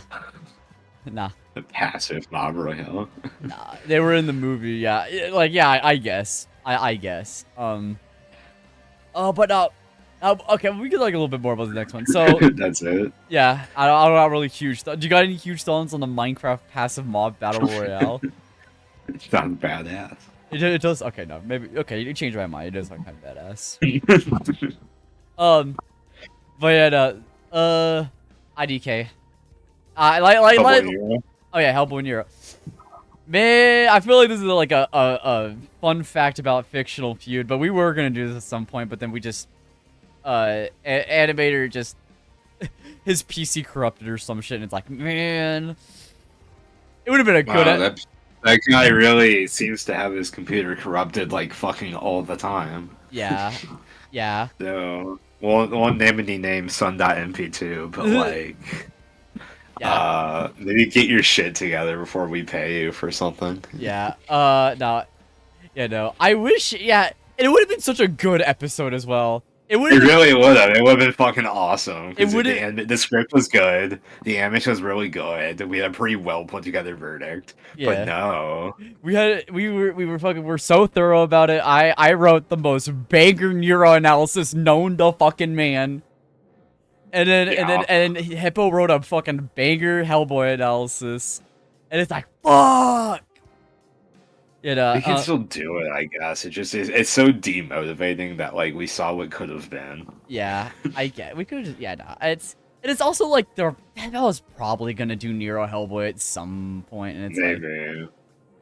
The passive mob royale. Nah, they were in the movie. Yeah, I guess. I guess. But okay, we could like a little bit more about the next one. So that's it. Yeah, I don't got really huge. Do you got any huge thoughts on the Minecraft passive mob battle royale? It sounds badass. It does. Okay, no, maybe. Okay, you changed my mind. It does sound kind of badass. But yeah, IDK. Oh yeah, Hellboy in Europe. Man, I feel like this is like a fun fact about fictional feud, but we were gonna do this at some point, but then we just animator just his PC corrupted or some shit, and it's like, man, it would have been a good. That guy really seems to have his computer corrupted like fucking all the time. Yeah. Yeah. So, won't name any names Sun.mp2, but like, maybe get your shit together before we pay you for something. Yeah. No. Yeah, no. I wish. Yeah, it would have been such a good episode as well. It really would have. It would have been fucking awesome. It would. The script was good. The animation was really good. We had a pretty well put together verdict. Yeah. But no, we're so thorough about it. I wrote the most banger Neuro analysis known to fucking man. And then Hippo wrote a fucking banger Hellboy analysis. And it's like, fuck. You know, we can still do it, I guess. It's so demotivating that like we saw what could have been. Yeah, I get. We could. Yeah, no. It's also like that was probably gonna do Nero Hellboy at some point, and it's maybe.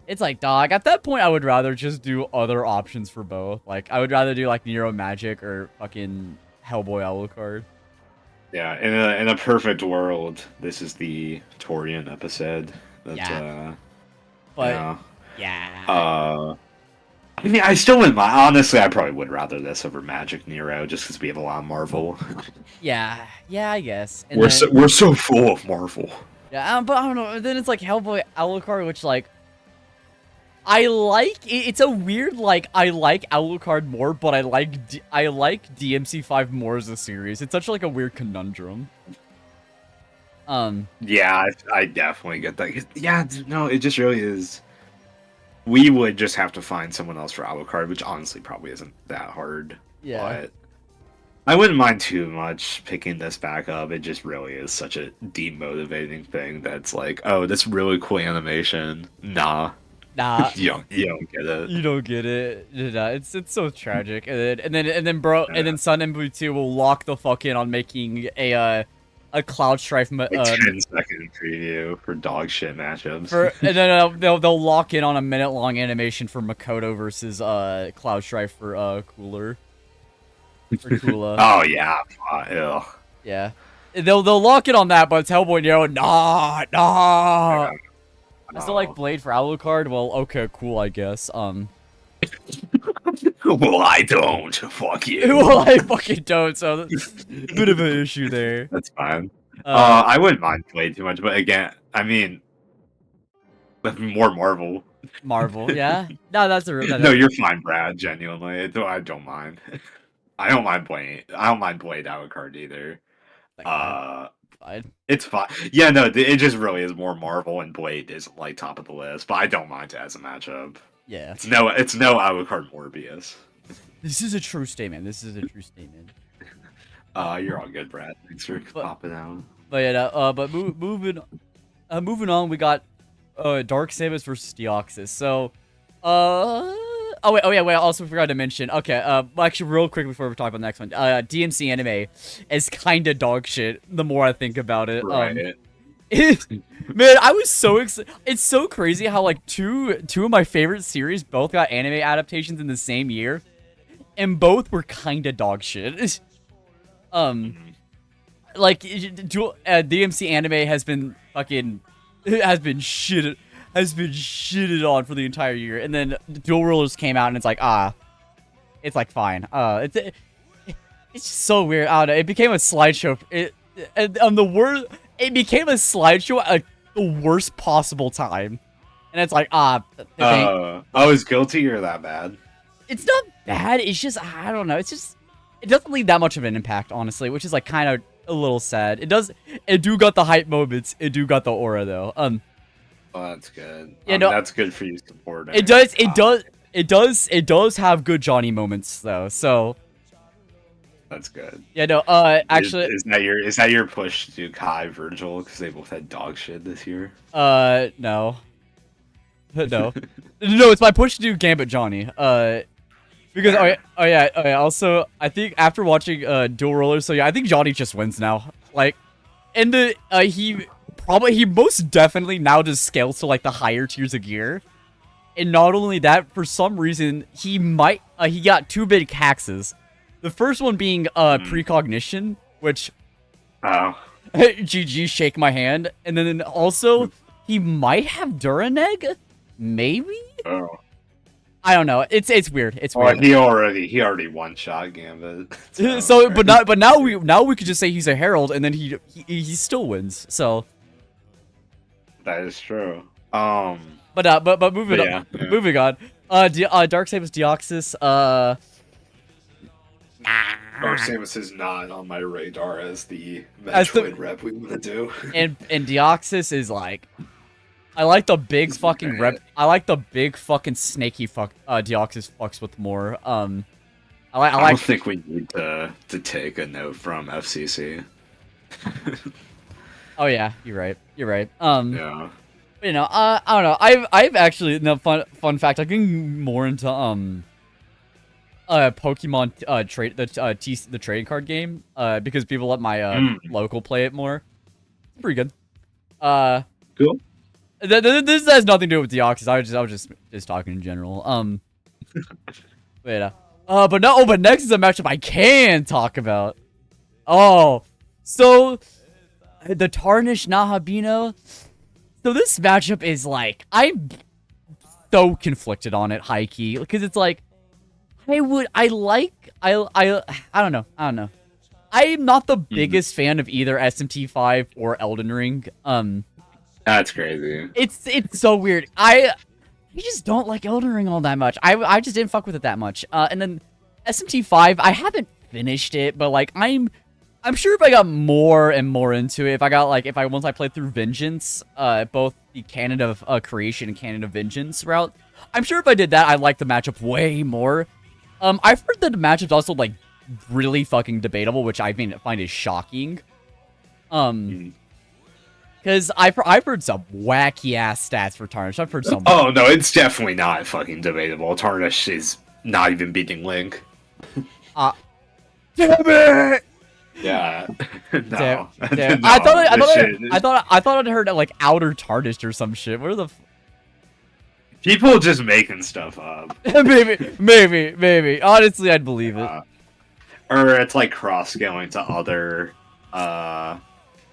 It's like, dog. At that point, I would rather just do other options for both. Like, I would rather do like Nero Magic or fucking Hellboy Alucard. Yeah, in a perfect world, this is the Torian episode. But. Yeah. I mean, I still wouldn't mind. Honestly, I probably would rather this over Magic Nero, just because we have a lot of Marvel. Yeah, I guess. And we're so full of Marvel. Yeah, but I don't know. Then it's like Hellboy Alucard, which like I like. It's a weird like I like Alucard more, but I like DMC5 more as a series. It's such like a weird conundrum. Yeah, I definitely get that. Yeah, no, it just really is. We would just have to find someone else for Alucard, which honestly probably isn't that hard. Yeah. But I wouldn't mind too much picking this back up. It just really is such a demotivating thing that's like, oh, this really cool animation. Nah. you don't get it. You don't get it. It's so tragic. And then Sun and Blue 2 will lock the fuck in on making a Cloud Strife 10-second preview for dog shit matchups. And then they'll lock in on a minute-long animation for Makoto versus Cloud Strife for Cooler. For Kula. Oh yeah. Ew. Yeah. They'll lock it on that, but it's Hellboy Nero. Nah. I still like Blade for Alucard. Well, okay, cool, I guess. Well, I don't. Fuck you. Well, I fucking don't, so that's a bit of an issue there. That's fine. I wouldn't mind Blade too much, but again, I mean, more Marvel. Marvel, yeah? No, that's a real... No, you're fine, Brad, genuinely. I don't mind. I don't mind Blade Alucard either. Fine. It's fine. Yeah, no, it just really is more Marvel, and Blade is like top of the list, but I don't mind it as a matchup. Yeah. It's no Alucard Morbius. This is a true statement. You're all good, Brad. Thanks for popping out. But yeah, moving on, we got Dark Samus versus Deoxys. So, wait, I also forgot to mention. Okay, actually, real quick before we talk about the next one, DMC anime is kind of dog shit. The more I think about it, right. Man, I was so excited. It's so crazy how like two of my favorite series both got anime adaptations in the same year, and both were kind of dog shit. Like DMC anime has been shitted on for the entire year, and then Dual Rulers came out, and it's like it's like fine. It's just so weird. I don't know. It became a slideshow. It became a slideshow at the worst possible time, and it's like is Guilty or that bad? It's not bad. It's just I don't know. It's just it doesn't leave that much of an impact, honestly, which is like kind of a little sad. It do got the hype moments. It do got the aura though. Oh, that's good. Yeah, no, that's good for you supporting. It does have good Johnny moments though. So that's good. Yeah, no. Actually, is that your push to Kai Virgil because they both had dog shit this year? No, no, It's my push to do Gambit Johnny. Because also I think after watching Dual Rollers, so yeah, I think Johnny just wins now. Like, and he most definitely now just scales to like the higher tiers of gear. And not only that, for some reason he got two big hexes. The first one being precognition, which GG shake my hand, and then also he might have Duraneg, Maybe. Oh. I don't know. It's weird. It's weird. He already one shot Gambit. So but now we could just say he's a herald, and then he still wins. So that is true. But moving on. Yeah. Moving on. Dark Samus Deoxys. Dark Samus is not on my radar as the Metroid rep we want to do. And Deoxys is like, I like the big fucking rep. I like the big fucking snaky Deoxys fucks with more. I don't think we need to take a note from FCC. Oh yeah, you're right. Yeah. You know, I don't know. I've actually fun fact. I'm getting more into Pokemon the trading card game because people let my local play it more. Pretty good. Cool. This has nothing to do with Deoxys. I was just talking in general. But next is a matchup I can talk about. Oh, so the Tarnished Nahabino. So this matchup is like, I'm so conflicted on it, high key, because it's like, I don't know. I'm not the biggest fan of either SMT5 or Elden Ring. That's crazy. It's so weird. I just don't like Elden Ring all that much. I just didn't fuck with it that much. And then SMT5, I haven't finished it, but like I'm sure if I got more and more into it, once I played through Vengeance, both the Canon of Creation and Canon of Vengeance route, I'm sure if I did that, I'd like the matchup way more. I've heard that the matchup's also like really fucking debatable, which I find is shocking. Because I've heard some wacky ass stats for Tarnish. I've heard some. Oh no, it's definitely not fucking debatable. Tarnish is not even beating Link. Damn it! Yeah. No. Damn. No, I thought I'd heard like outer Tarnished or some shit. Where the people just making stuff up. maybe. Honestly, I'd believe it. Or it's like cross scaling to other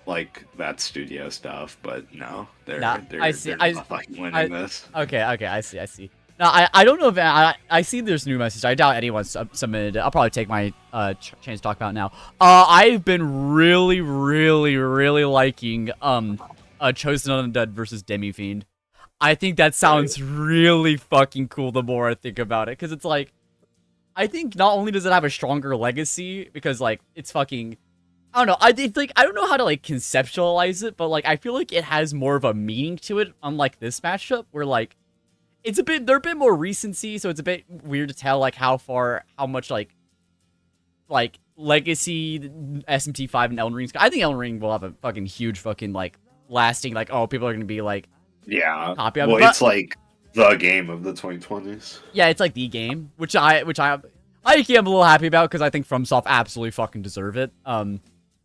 like that studio stuff, but no, they're fucking winning this. Okay, I see. Now, I don't know if I see this new message. I doubt anyone's submitted it. I'll probably take my chance to talk about it now. I've been really liking Chosen Undead versus Demi-Fiend. I think that sounds really fucking cool the more I think about it, because it's like, I think not only does it have a stronger legacy, because like it's fucking, I don't know, I don't know how to like conceptualize it, but like I feel like it has more of a meaning to it, unlike this matchup where like they're a bit more recency, so it's a bit weird to tell like how much like legacy SMT5 and Elden Ring's. I think Elden Ring will have a fucking huge fucking like lasting, like, oh, people are gonna be like, yeah, copy of well, it. But it's like the game of the 2020s. Yeah, it's like the game, which I'm a little happy about, because I think FromSoft absolutely fucking deserve it.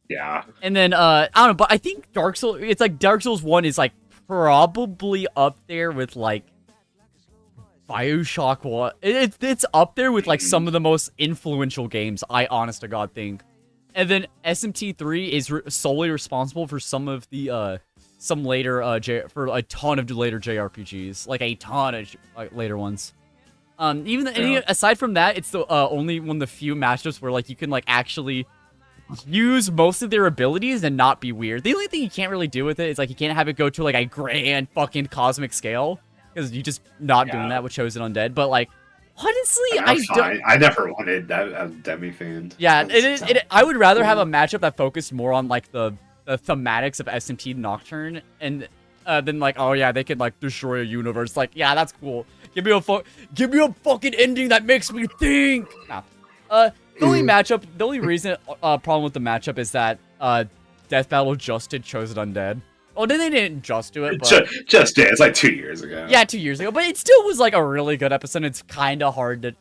Yeah. And then I don't know, but I think Dark Souls 1 is like probably up there with like BioShock 1. It's up there with like some of the most influential games, I honest to God think. And then SMT3 is solely responsible for some of the some later for a ton of later JRPGs, like a ton of later ones. Aside from that, it's the only one of the few matchups where like you can like actually use most of their abilities and not be weird. The only thing you can't really do with it is like you can't have it go to like a grand fucking cosmic scale, because you just not doing that with Chosen Undead. But like, honestly, I never wanted that Demi-Fiend. Yeah, I would rather have a matchup that focused more on like the thematics of SMT Nocturne, and then like, oh yeah, they could like destroy a universe. Like, yeah, that's cool. Give me a fucking ending that makes me think. Nah. The only reason problem with the matchup is that Death Battle just did Chosen Undead. Oh, then they didn't just do it, but just did. It's like 2 years ago. Yeah, 2 years ago, but it still was like a really good episode. It's kind of hard to.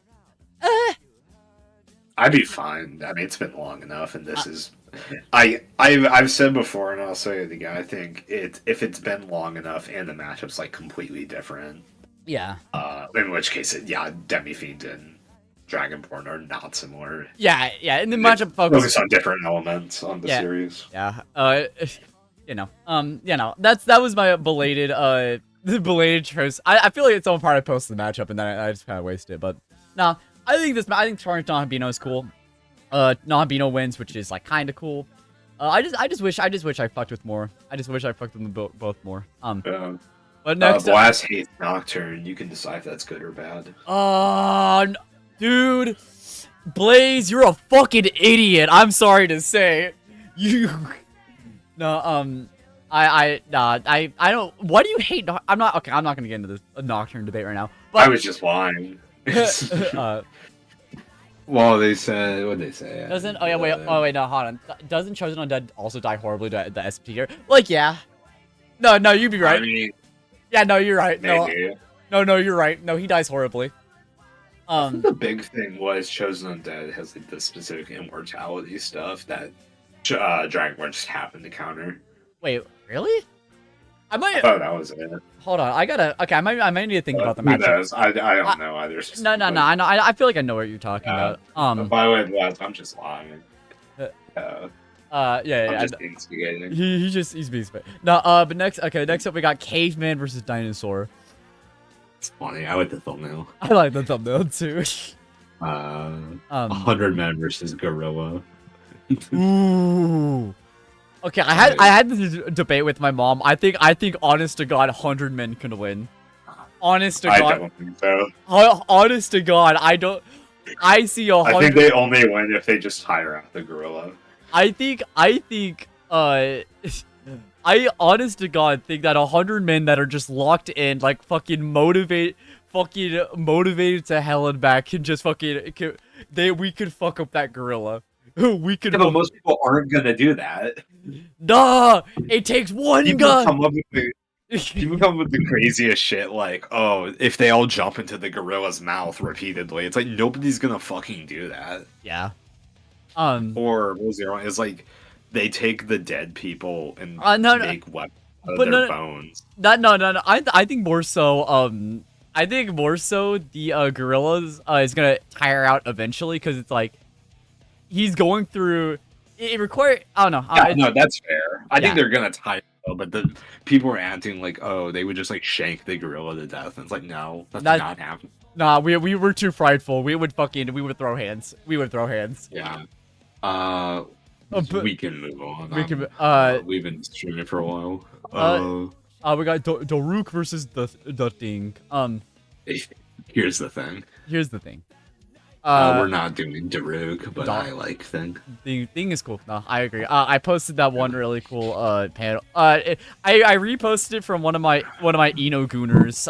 I'd be fine. I mean, it's been long enough, and this is. I've said before, and I'll say it again. I think if it's been long enough, and the matchup's like completely different. Yeah. In which case, Demi-Fiend and Dragonborn are not similar. Yeah, and the matchup focus on different elements on the series. Yeah. That was my belated The belated choice. I feel like it's all part I posted the matchup and then I just kind of wasted it. But nah, I think Torrent Nahambino is cool. Nahambino wins, which is like kind of cool. I just wish I fucked with more. I just wish I fucked with them both more. But next, Blast hates Nocturne. You can decide if that's good or bad. Dude, Blaze, you're a fucking idiot. I'm sorry to say, you. No, I don't. Why do you hate? I'm not okay. I'm not gonna get into this Nocturne debate right now. But I was just lying. Well, they said what they say. Doesn't? Oh yeah, wait. Oh wait, no, hold on. Doesn't Chosen Undead also die horribly to the SP here? Like, yeah. No, you'd be right. I mean, yeah, no, you're right. Maybe. No, you're right. No, he dies horribly. The big thing was Chosen Undead has like the specific immortality stuff that Dragonborn just happened to counter. Wait, really? I thought that was it. Hold on, I gotta. Okay, I might need to think about the matchup. I don't know either. No. I know. I feel like I know what you're talking about. By the way, Blast, I'm just lying. Yeah. I'm just instigating. He's being spit. No, but next up we got Caveman versus Dinosaur. It's funny. I like the thumbnail. I like the thumbnail too. 100 men versus Gorilla. Ooh. Okay, I had this debate with my mom. I think honest to God, 100 men can win. Honest to God. I don't think so. Honest to God, I don't. I see 100. I think they only win if they just hire out the Gorilla. I honest to God think that 100 men that are just locked in, like fucking motivated to hell and back can just we could fuck up that Gorilla. We could. Yeah, but most people aren't gonna do that. Nah, it takes one gun. People come up with the craziest shit, like, oh, if they all jump into the gorilla's mouth repeatedly, it's like nobody's gonna fucking do that. Yeah. Or what was the other one? It's like they take the dead people and make weapons out of their bones. No. I think more so. I think more so the gorillas is gonna tire out eventually because it's like he's going through. It requires. I don't know. Yeah, no, that's fair. I think they're gonna tire. But the people are acting like, oh, they would just like shank the gorilla to death. And it's like, no, that's not happening. Nah, we were too prideful. We would throw hands. Yeah. We can move on. We've been streaming for a while. We got Daruk versus the Thing. Here's the thing. We're not doing Daruk, but I like Thing. Thing is cool. No, I agree. I posted that one really cool panel. I reposted it from one of my Eno Gooners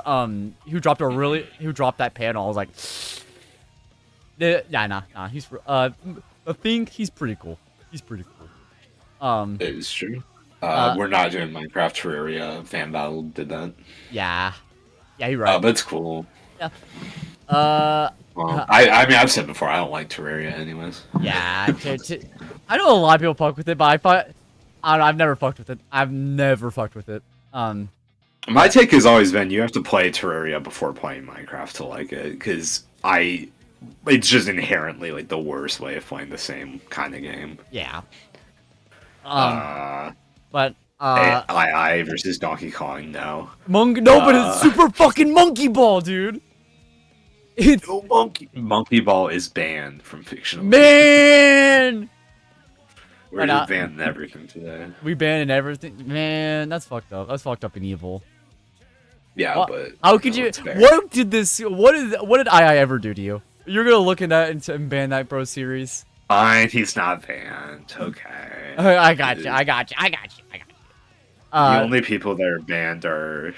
who dropped that panel. I was like, nah. He's the Thing. He's pretty cool. It is true. We're not doing Minecraft Terraria. Fan Battle did that. Yeah, you're right. But it's cool. Yeah. I mean, I've said before, I don't like Terraria anyways. Yeah, I know a lot of people fuck with it, but I've never fucked with it. My take has always been you have to play Terraria before playing Minecraft to like it, because it's just inherently like the worst way of playing the same kind of game. Yeah. But AI versus Donkey Kong, no. But it's super fucking Monkey Ball, dude. It's Monkey Ball is banned from fictional. Man, we're just banning everything today. We banned everything, man. That's fucked up. That's fucked up and evil. Yeah, but how could you? What did II ever do to you? You're gonna look at that and ban that bro series. Fine, he's not banned. Okay. I got you. The only people that are banned are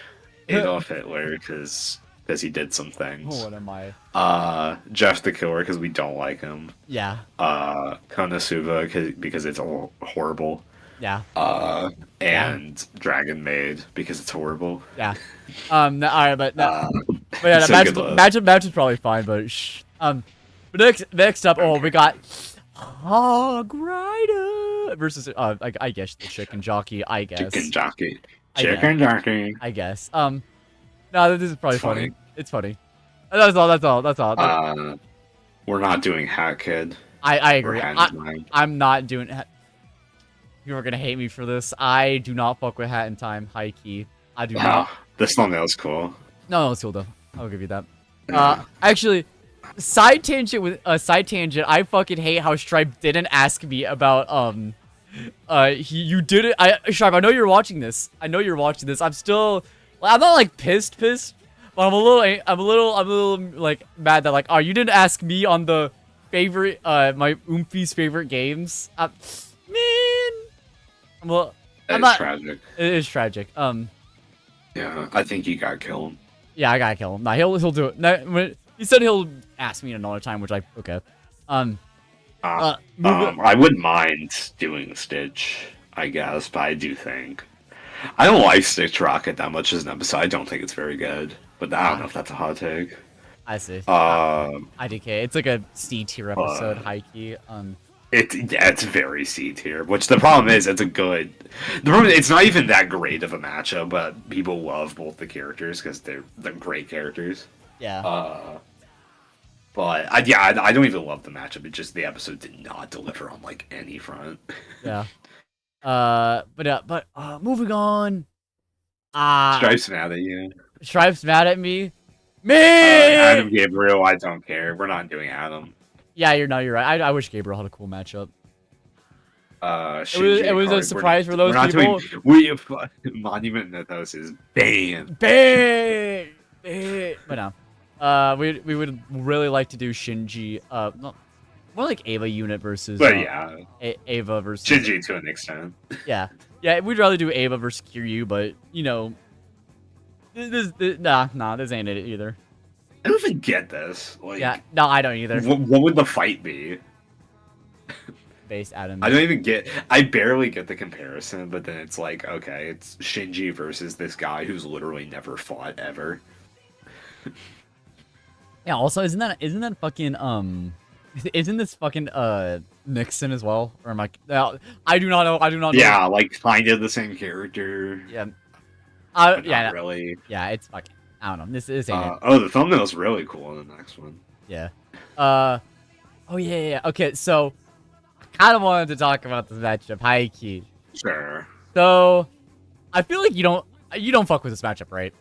Adolf Hitler because he did some things. What am I? Jeff the Killer because we don't like him. Yeah. Konosuba because it's all horrible. Yeah. And Dragon Maid because it's horrible. Yeah. All right, but yeah, the match is probably fine, but shh. But next up, we got Hog Rider versus I guess the Chicken Jockey. I guess. Chicken Jockey. I guess. No, this is probably funny. It's funny. That's all. We're not doing Hat Kid. I agree. I'm not doing. You are gonna hate me for this. I do not fuck with Hat in Time. High key. I do not. This thumbnail's cool. No, it's cool though. I'll give you that. Actually, side tangent. I fucking hate how Stripe didn't ask me about you did it. Stripe, I know you're watching this. I'm still, I'm not like pissed, but I'm a little like mad that like, oh, you didn't ask me on the favorite, my Oomphy's favorite games. Man, I'm not. Tragic. It is tragic. Yeah, I think he got killed. Yeah, I gotta kill him. Nah, he'll do it. No, he said he'll ask me another time, which okay. I wouldn't mind doing Stitch, I guess, but I do think I don't like Stitch Rocket that much as an episode. I don't think it's very good, but I don't know if that's a hot take. I see. IDK. It's like a C tier episode, high key. It's very C tier. Which the problem is, it's a good. The problem it's not even that great of a matchup, but people love both the characters because they're great characters. Yeah. But I don't even love the matchup. It's just the episode did not deliver on like any front. Yeah. But moving on. Stripe's mad at you. Stripe's mad at me. Man! Adam Gabriel, I don't care. We're not doing Adam. Yeah, you're right. I wish Gabriel had a cool matchup. It was a surprise for those people. Monument Mythos is banned. But no. We would really like to do Shinji. More like Ava unit versus. But yeah, Ava versus Shinji to an extent. Yeah, we'd rather do Ava versus Kiryu, but you know, this ain't it either. I don't even get this. Like, yeah, no, I don't either. What would the fight be? Base Adam. I don't even get. I barely get the comparison, but then it's like, okay, it's Shinji versus this guy who's literally never fought ever. Yeah. Also, isn't that fucking isn't this fucking Nixon as well? Or am I? I do not know. Yeah, like kind of the same character. Yeah. Yeah. Not really. Yeah, it's fucking. I don't know. This ain't it. Oh, the thumbnail's really cool in the next one. Yeah. Oh yeah. Okay, so I kind of wanted to talk about this matchup, high key. Sure. So I feel like you don't fuck with this matchup, right?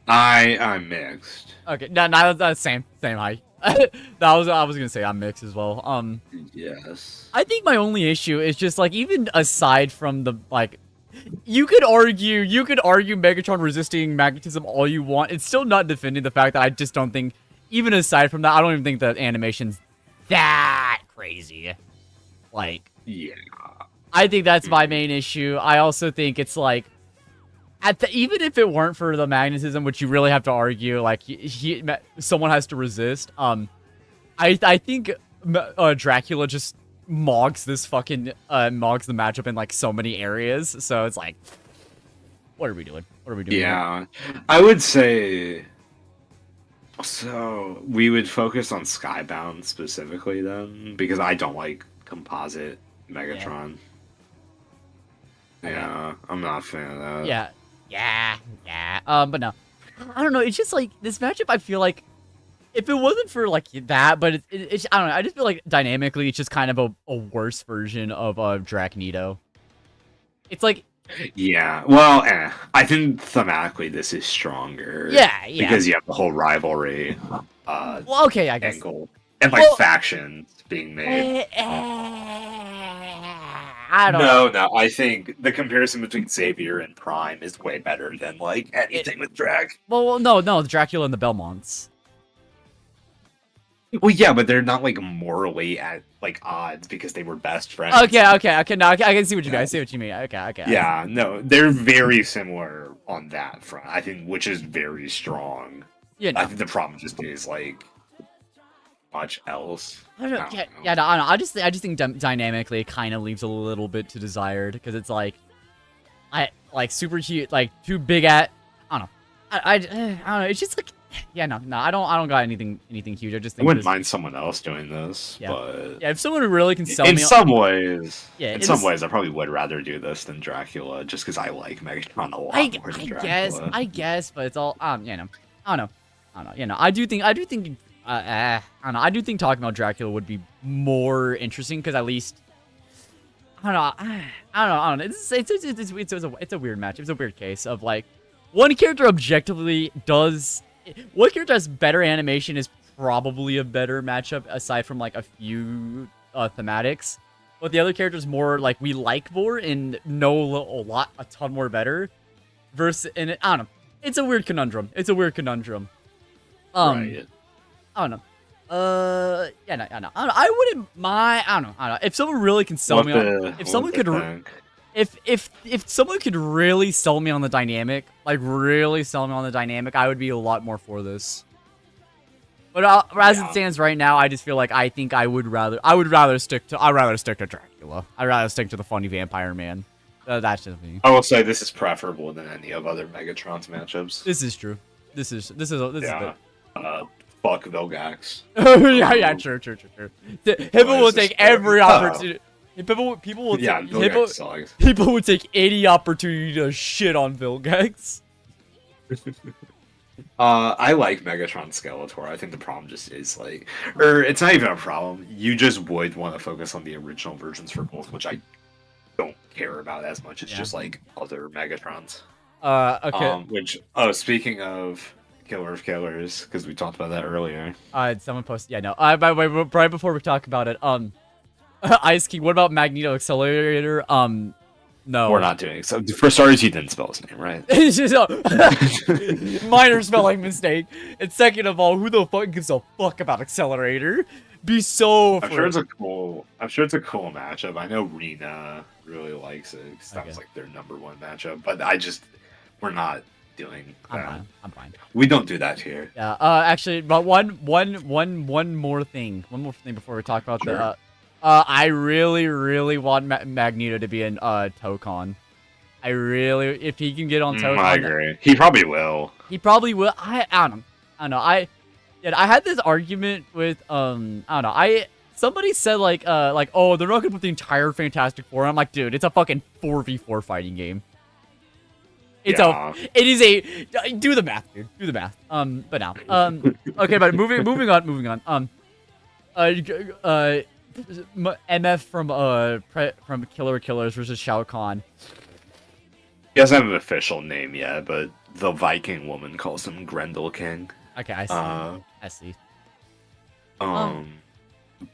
I'm mixed. Okay, no, same high. I was gonna say I'm mixed as well. Yes. I think my only issue is just like even aside from the like. You could argue Megatron resisting magnetism all you want. It's still not defending the fact that I just don't think, even aside from that, I don't even think the animation's that crazy. Like, yeah. I think that's my main issue. I also think it's like, even if it weren't for the magnetism, which you really have to argue, like someone has to resist. I think Dracula just mogs the matchup in like so many areas, so it's like, what are we doing? Yeah, I would say so we would focus on Skybound specifically then, because I don't like composite Megatron. Yeah, I'm not a fan of that. Yeah. But no, I don't know, it's just like this matchup, I feel like if it wasn't for like that, but it's I don't know. I just feel like dynamically, it's just kind of a worse version of Dracnito. It's like, yeah. Well, I think thematically this is stronger. Yeah. Because you have the whole rivalry. Well, okay, I guess. Angle and like factions being made. I don't know. No. I think the comparison between Xavier and Prime is way better than like anything with Drac. Well, no, the Dracula and the Belmonts. Well, yeah, but they're not like morally at like odds because they were best friends. Okay. No, I can see what you mean. I see what you mean. Okay. Yeah, no, they're very similar on that front. I think, which is very strong. Yeah, no. I think the problem just is like much else. I don't know. I don't know. I just think dynamically it kind of leaves a little bit to desired, because it's like, I like super cute, like too big at. I don't know. I don't know. It's just like. Yeah, no, I don't got anything huge. I just think I wouldn't mind someone else doing this, but if someone really can sell in me some ways, yeah, in some ways, I probably would rather do this than Dracula, just because I like Megatron a lot more than Dracula. I guess, but it's all I don't know. I do think I don't know. I do think talking about Dracula would be more interesting, because at least I don't know. I don't know. It's a weird match. It's a weird case of like one character objectively does. One character has better animation is probably a better matchup aside from like a few thematics, but the other character is more like we like more and know a ton more better. Versus, and I don't know. It's a weird conundrum. Right. I don't know. Yeah, no, I don't know. I wouldn't mind. I don't know. If someone really can sell me on, if someone could, if someone could really sell me on the dynamic, like really sell me on the dynamic, I would be a lot more for this. But as it stands right now, I just feel like I think I would rather stick to Dracula. I'd rather stick to the funny vampire man. That's just me. I will say this is preferable than any of other Megatron's matchups. This is true. This is Fuck Vilgax. yeah, true. Hippo will take every opportunity. People would take any opportunity to shit on Vilgax. I like Megatron Skeletor. I think the problem just is like, or it's not even a problem. You just would want to focus on the original versions for both, which I don't care about as much. It's just like other Megatrons. Okay. Speaking of Killer of Killers, because we talked about that earlier. Someone posted. Yeah, no. By the way, right before we talk about it, Ice King. What about Magneto Accelerator? No. We're not doing it. So for starters, he didn't spell his name right. It's just a minor spelling mistake. And second of all, who the fuck gives a fuck about Accelerator? I'm sure it's a cool matchup. I know Rena really likes it. That was like their #1 matchup. But we're not doing that. I'm fine. We don't do that here. Yeah. Actually, but one more thing. One more thing before we talk about the. I really want Magneto to be in Tokon. If he can get on Tokon. I agree. He probably will. I don't know. I had this argument with somebody said oh, they're not gonna put the entire Fantastic Four. I'm like, dude, it's a fucking 4v4 fighting game. Do the math, dude. Do the math. But now. Okay, but moving on. MF from Killer Killers versus Shao Kahn. He doesn't have an official name yet, but the Viking woman calls him Grendel King. Okay, I see.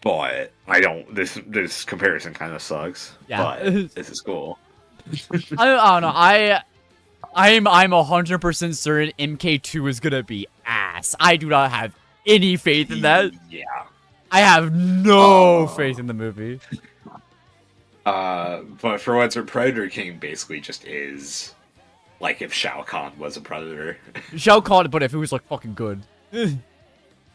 But I don't. This comparison kind of sucks. Yeah, but this is cool. I don't know. I'm 100% certain MK2 is gonna be ass. I do not have any faith in that. Yeah. I have no faith in the movie. But for what's Predator King basically just is like if Shao Kahn was a predator. Shao Kahn, but if it was like fucking good.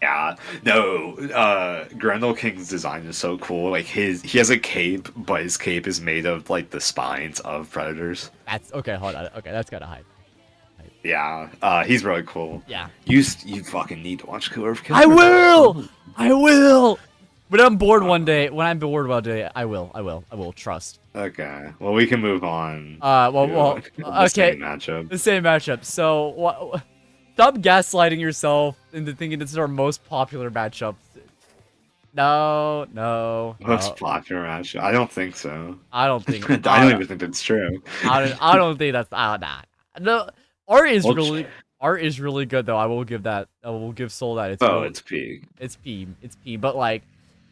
Yeah. No, Grendel King's design is so cool. Like he has a cape, but his cape is made of like the spines of predators. That's okay, hold on. Okay, that's kinda hype. Yeah, he's really cool. Yeah. You fucking need to watch Killer of Killers. I will! When I'm bored one day, I will, trust. Okay, well, we can move on. Okay. The same matchup. So, stop gaslighting yourself into thinking this is our most popular matchup. No. Most popular matchup? I don't think so. I don't think. I don't even think that's true. I don't think that's. Nah. No. Art is really good though. I will give Soul that. It's P. It's P. But like,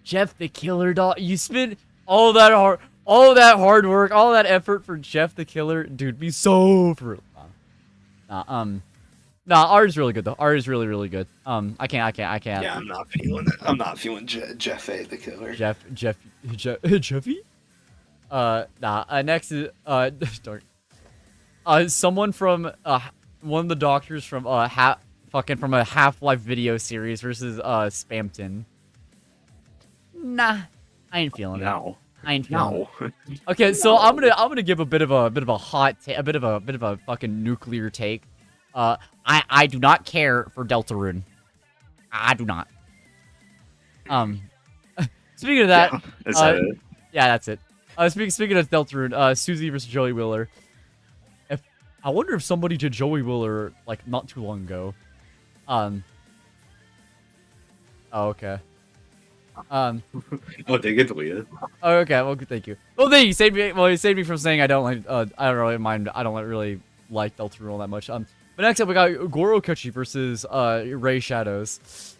Jeff the Killer doll. You spent all that hard work, all that effort for Jeff the Killer, dude. Be so for. Art is really good though. Art is really good. I can't. Yeah, I'm not feeling it. I'm not feeling Jeff A the Killer. Jeffy. Next is dark. Someone from one of the doctors from a Half-Life video series versus Spamton. Nah, I ain't feeling it. I ain't feeling it. Okay, so I'm gonna give a bit of a hot a bit of a fucking nuclear take. I do not care for Deltarune. I do not. Speaking of that, is that it? Yeah, that's it. Speaking of Deltarune, Susie versus Joey Wheeler. I wonder if somebody did Joey Wheeler like not too long ago. Oh, okay. Oh, they get deleted. Oh, okay. Well, thank you. Well, thank you. Saved me. Well, you saved me from saying I don't like. I don't really mind. I don't really like Deltarune that much. But next up we got Goro Kochi versus Ray Shadows.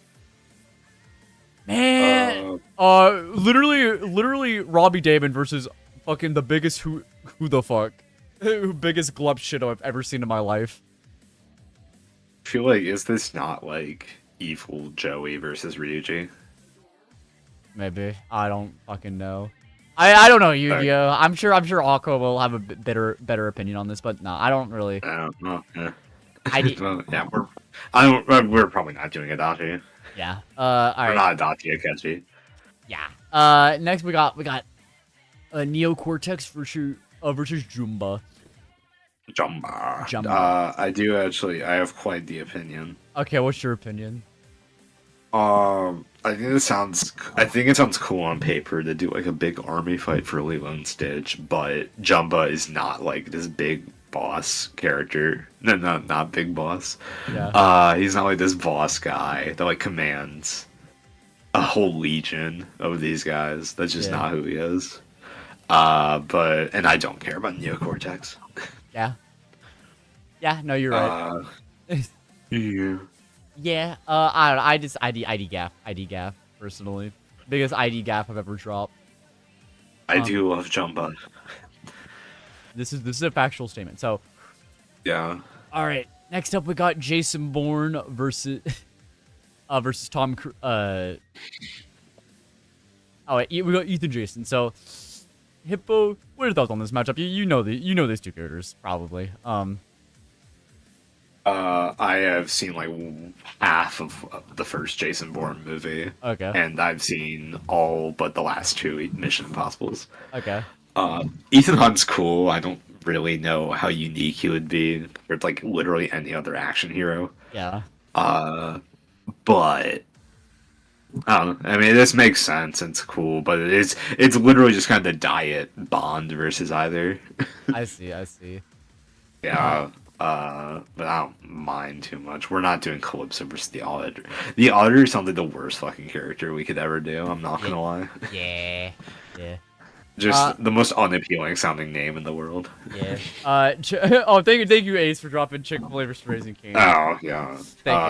Man, literally Robbie Damon versus fucking the biggest who the fuck, biggest glub shit I've ever seen in my life. I feel like, is this not like evil Joey versus Ryuji? Maybe. I don't fucking know. I don't know, Yu-Gi-Oh. I'm sure Aqua will have a better opinion on this, but no, I don't really. I don't know. Yeah. Yeah, we're probably not doing Adachi. Yeah. All right. We're not Adachi Akechi. Yeah. Next we got Neocortex versus Jumba. Jumba. I have quite the opinion. Okay, what's your opinion? I think it sounds cool on paper to do like a big army fight for Lilo and Stitch, but Jumba is not like this big boss character. No, not big boss. Yeah. He's not like this boss guy that like commands a whole legion of these guys. That's just not who he is. And I don't care about Neocortex. Yeah. Yeah, no, you're right. Yeah. Yeah, I don't know. I just ID gap personally. Biggest ID gap I've ever dropped. I do love Jumba. This is a factual statement. So, yeah. All right. Next up, we got Jason Bourne versus Tom. Oh wait, we got Ethan Jason. So, Hippo, what are your thoughts on this matchup? You know these two characters probably. I have seen like half of the first Jason Bourne movie. Okay. And I've seen all but the last two Mission Impossibles. Okay. Ethan Hunt's cool. I don't really know how unique he would be compared to like literally any other action hero. Yeah. But I don't know. I mean, this makes sense. It's cool, but it's literally just kind of the diet Bond versus either. I see. Yeah. But I don't mind too much. We're not doing Calypso versus the Auditor. The Auditor sounds like the worst fucking character we could ever do. I'm not gonna lie. Yeah. Just the most unappealing sounding name in the world. Yeah. Thank you, Ace, for dropping Chick-fil-A versus Raising Cane. Oh yeah.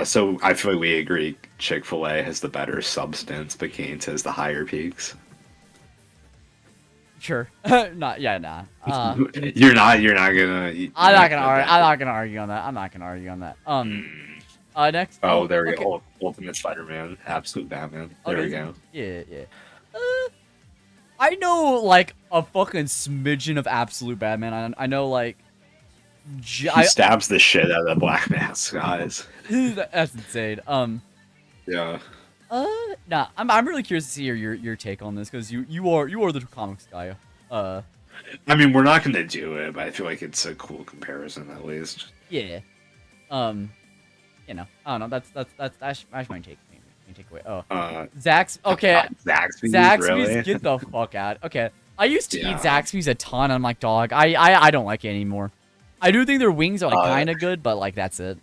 So I feel like we agree Chick-fil-A has the better substance, but Cane's has the higher peaks. Sure. Nah. You're not gonna. I'm not gonna argue on that. Next. Oh, there we go. Ultimate Spider-Man, Absolute Batman. There we go. Yeah. I know like a fucking smidgen of Absolute Batman. I know like. He stabs the shit out of the Black Mask guys. That's insane. Yeah. Nah, I'm really curious to see your take on this because you are the comics guy. I mean, we're not gonna do it, but I feel like it's a cool comparison at least. Yeah. You know, I don't know. That's my take. Takeaway. Oh. Zaxby's. Okay. Zaxby's. Really? Get the fuck out. Okay. I used to eat Zaxby's a ton. I'm like, dog. I don't like it anymore. I do think their wings are like kind of good, but like that's it.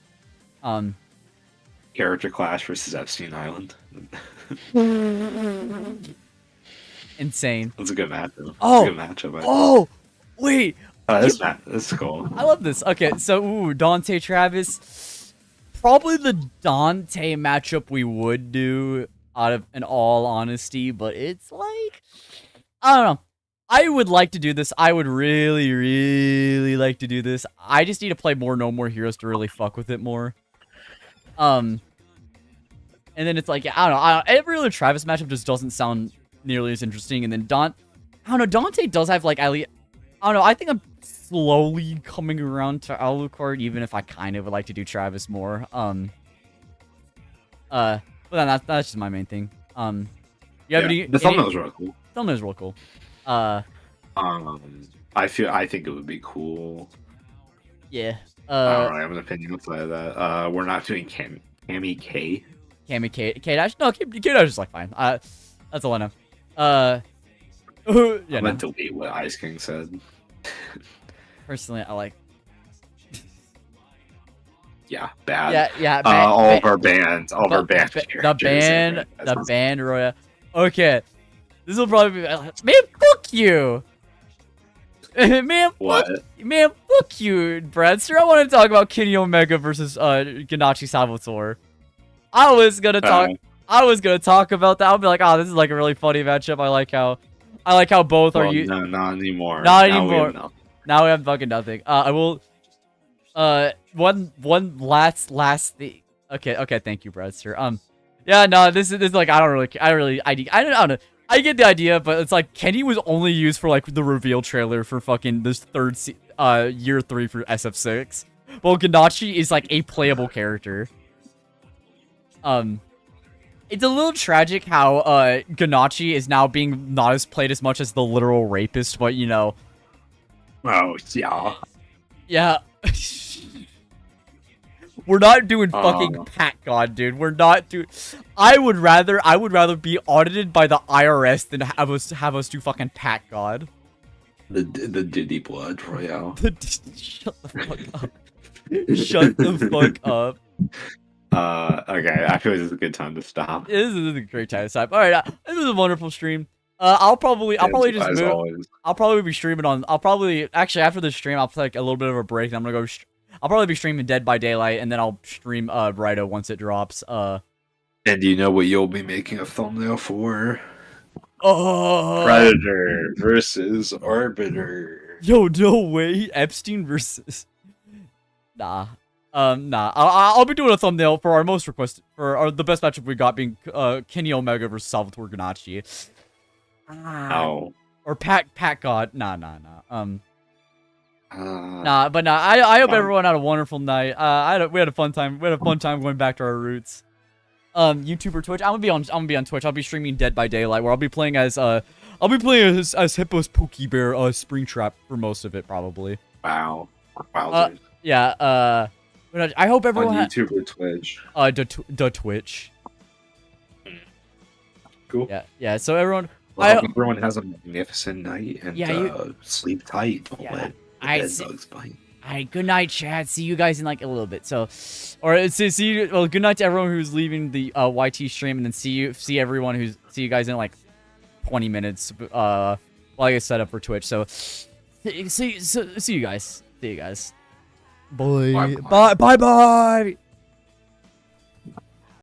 Character Clash versus Epstein Island. Insane. That's a good matchup. Oh. Good matchup. Oh. Wait. This is cool. I love this. Okay, so Dante Travis. Probably the Dante matchup we would do in all honesty, but it's like I don't know. I would like to do this. I would really, really like to do this. I just need to play more No More Heroes to really fuck with it more. And then it's like I don't know. Every other Travis matchup just doesn't sound nearly as interesting. And then I don't know. Dante does have like I don't know. I think I'm slowly coming around to Alucard, even if I kind of would like to do Travis more. But then that's just my main thing. You have any? The thumbnail's real cool. Thumbnail's real cool. I think it would be cool. Yeah. I don't really have an opinion outside of that. We're not doing Cammy K. Cammy K-Dash? No, K-Dash is like fine. That's all I know. Yeah, I'm gonna delete what Ice King said. Personally, I like. Yeah, bad. Yeah. All of our bands, characters. The band, Roya. Okay. This will probably be... Man, fuck you! man, what? Fuck you, Bradster. I want to talk about Kenny Omega versus Ganachi Salvatore. I was gonna talk about that. I'll be like, oh, this is like a really funny matchup. I like how both are you. No, not anymore. Not anymore. Now we have fucking nothing. I will. One last thing. Okay. Thank you, Bradster. Yeah, no, this is like I don't know. I get the idea, but it's like Kenny was only used for like the reveal trailer for fucking this year 3 for SF6. Well, Ganachi is like a playable character. It's a little tragic how Ganachi is now being not as played as much as the literal rapist, but you know. Oh yeah. Yeah. We're not doing fucking Pat God, dude. We're not doing. I would rather be audited by the IRS than have us do fucking Pat God. The Diddy Blood Royale. Shut the fuck up. Shut the fuck up. Okay. I feel this is a good time to stop. This is a great time to stop. All right, this was a wonderful stream. I'll probably just move. I'll probably be streaming on. Actually after the stream, I'll take a little bit of a break. And I'm gonna go. I'll probably be streaming Dead by Daylight, and then I'll stream Raito once it drops. And do you know what you'll be making a thumbnail for? Oh, Predator versus Arbiter. Yo, no way. Epstein versus. Nah. I'll be doing a thumbnail for our most requested the best matchup we got being Kenny Omega versus Salvatore Ganachi. Oh. Or Pat God. Nah. I hope everyone had a wonderful night. We had a fun time. We had a fun time going back to our roots. YouTube or Twitch. I'm gonna be on Twitch. I'll be streaming Dead by Daylight, where I'll be playing as as Hippo's Pokebear Springtrap for most of it, probably. Wow. Yeah. I hope everyone on YouTube or Twitch. The Twitch. Cool. Yeah. So everyone. Well, everyone has a magnificent night and sleep tight. Yeah. Good night, chat. See you guys in like a little bit. Well, good night to everyone who's leaving the YT stream, and then see you guys in like 20 minutes. While I get set up for Twitch. So see you guys. Bye. Bye.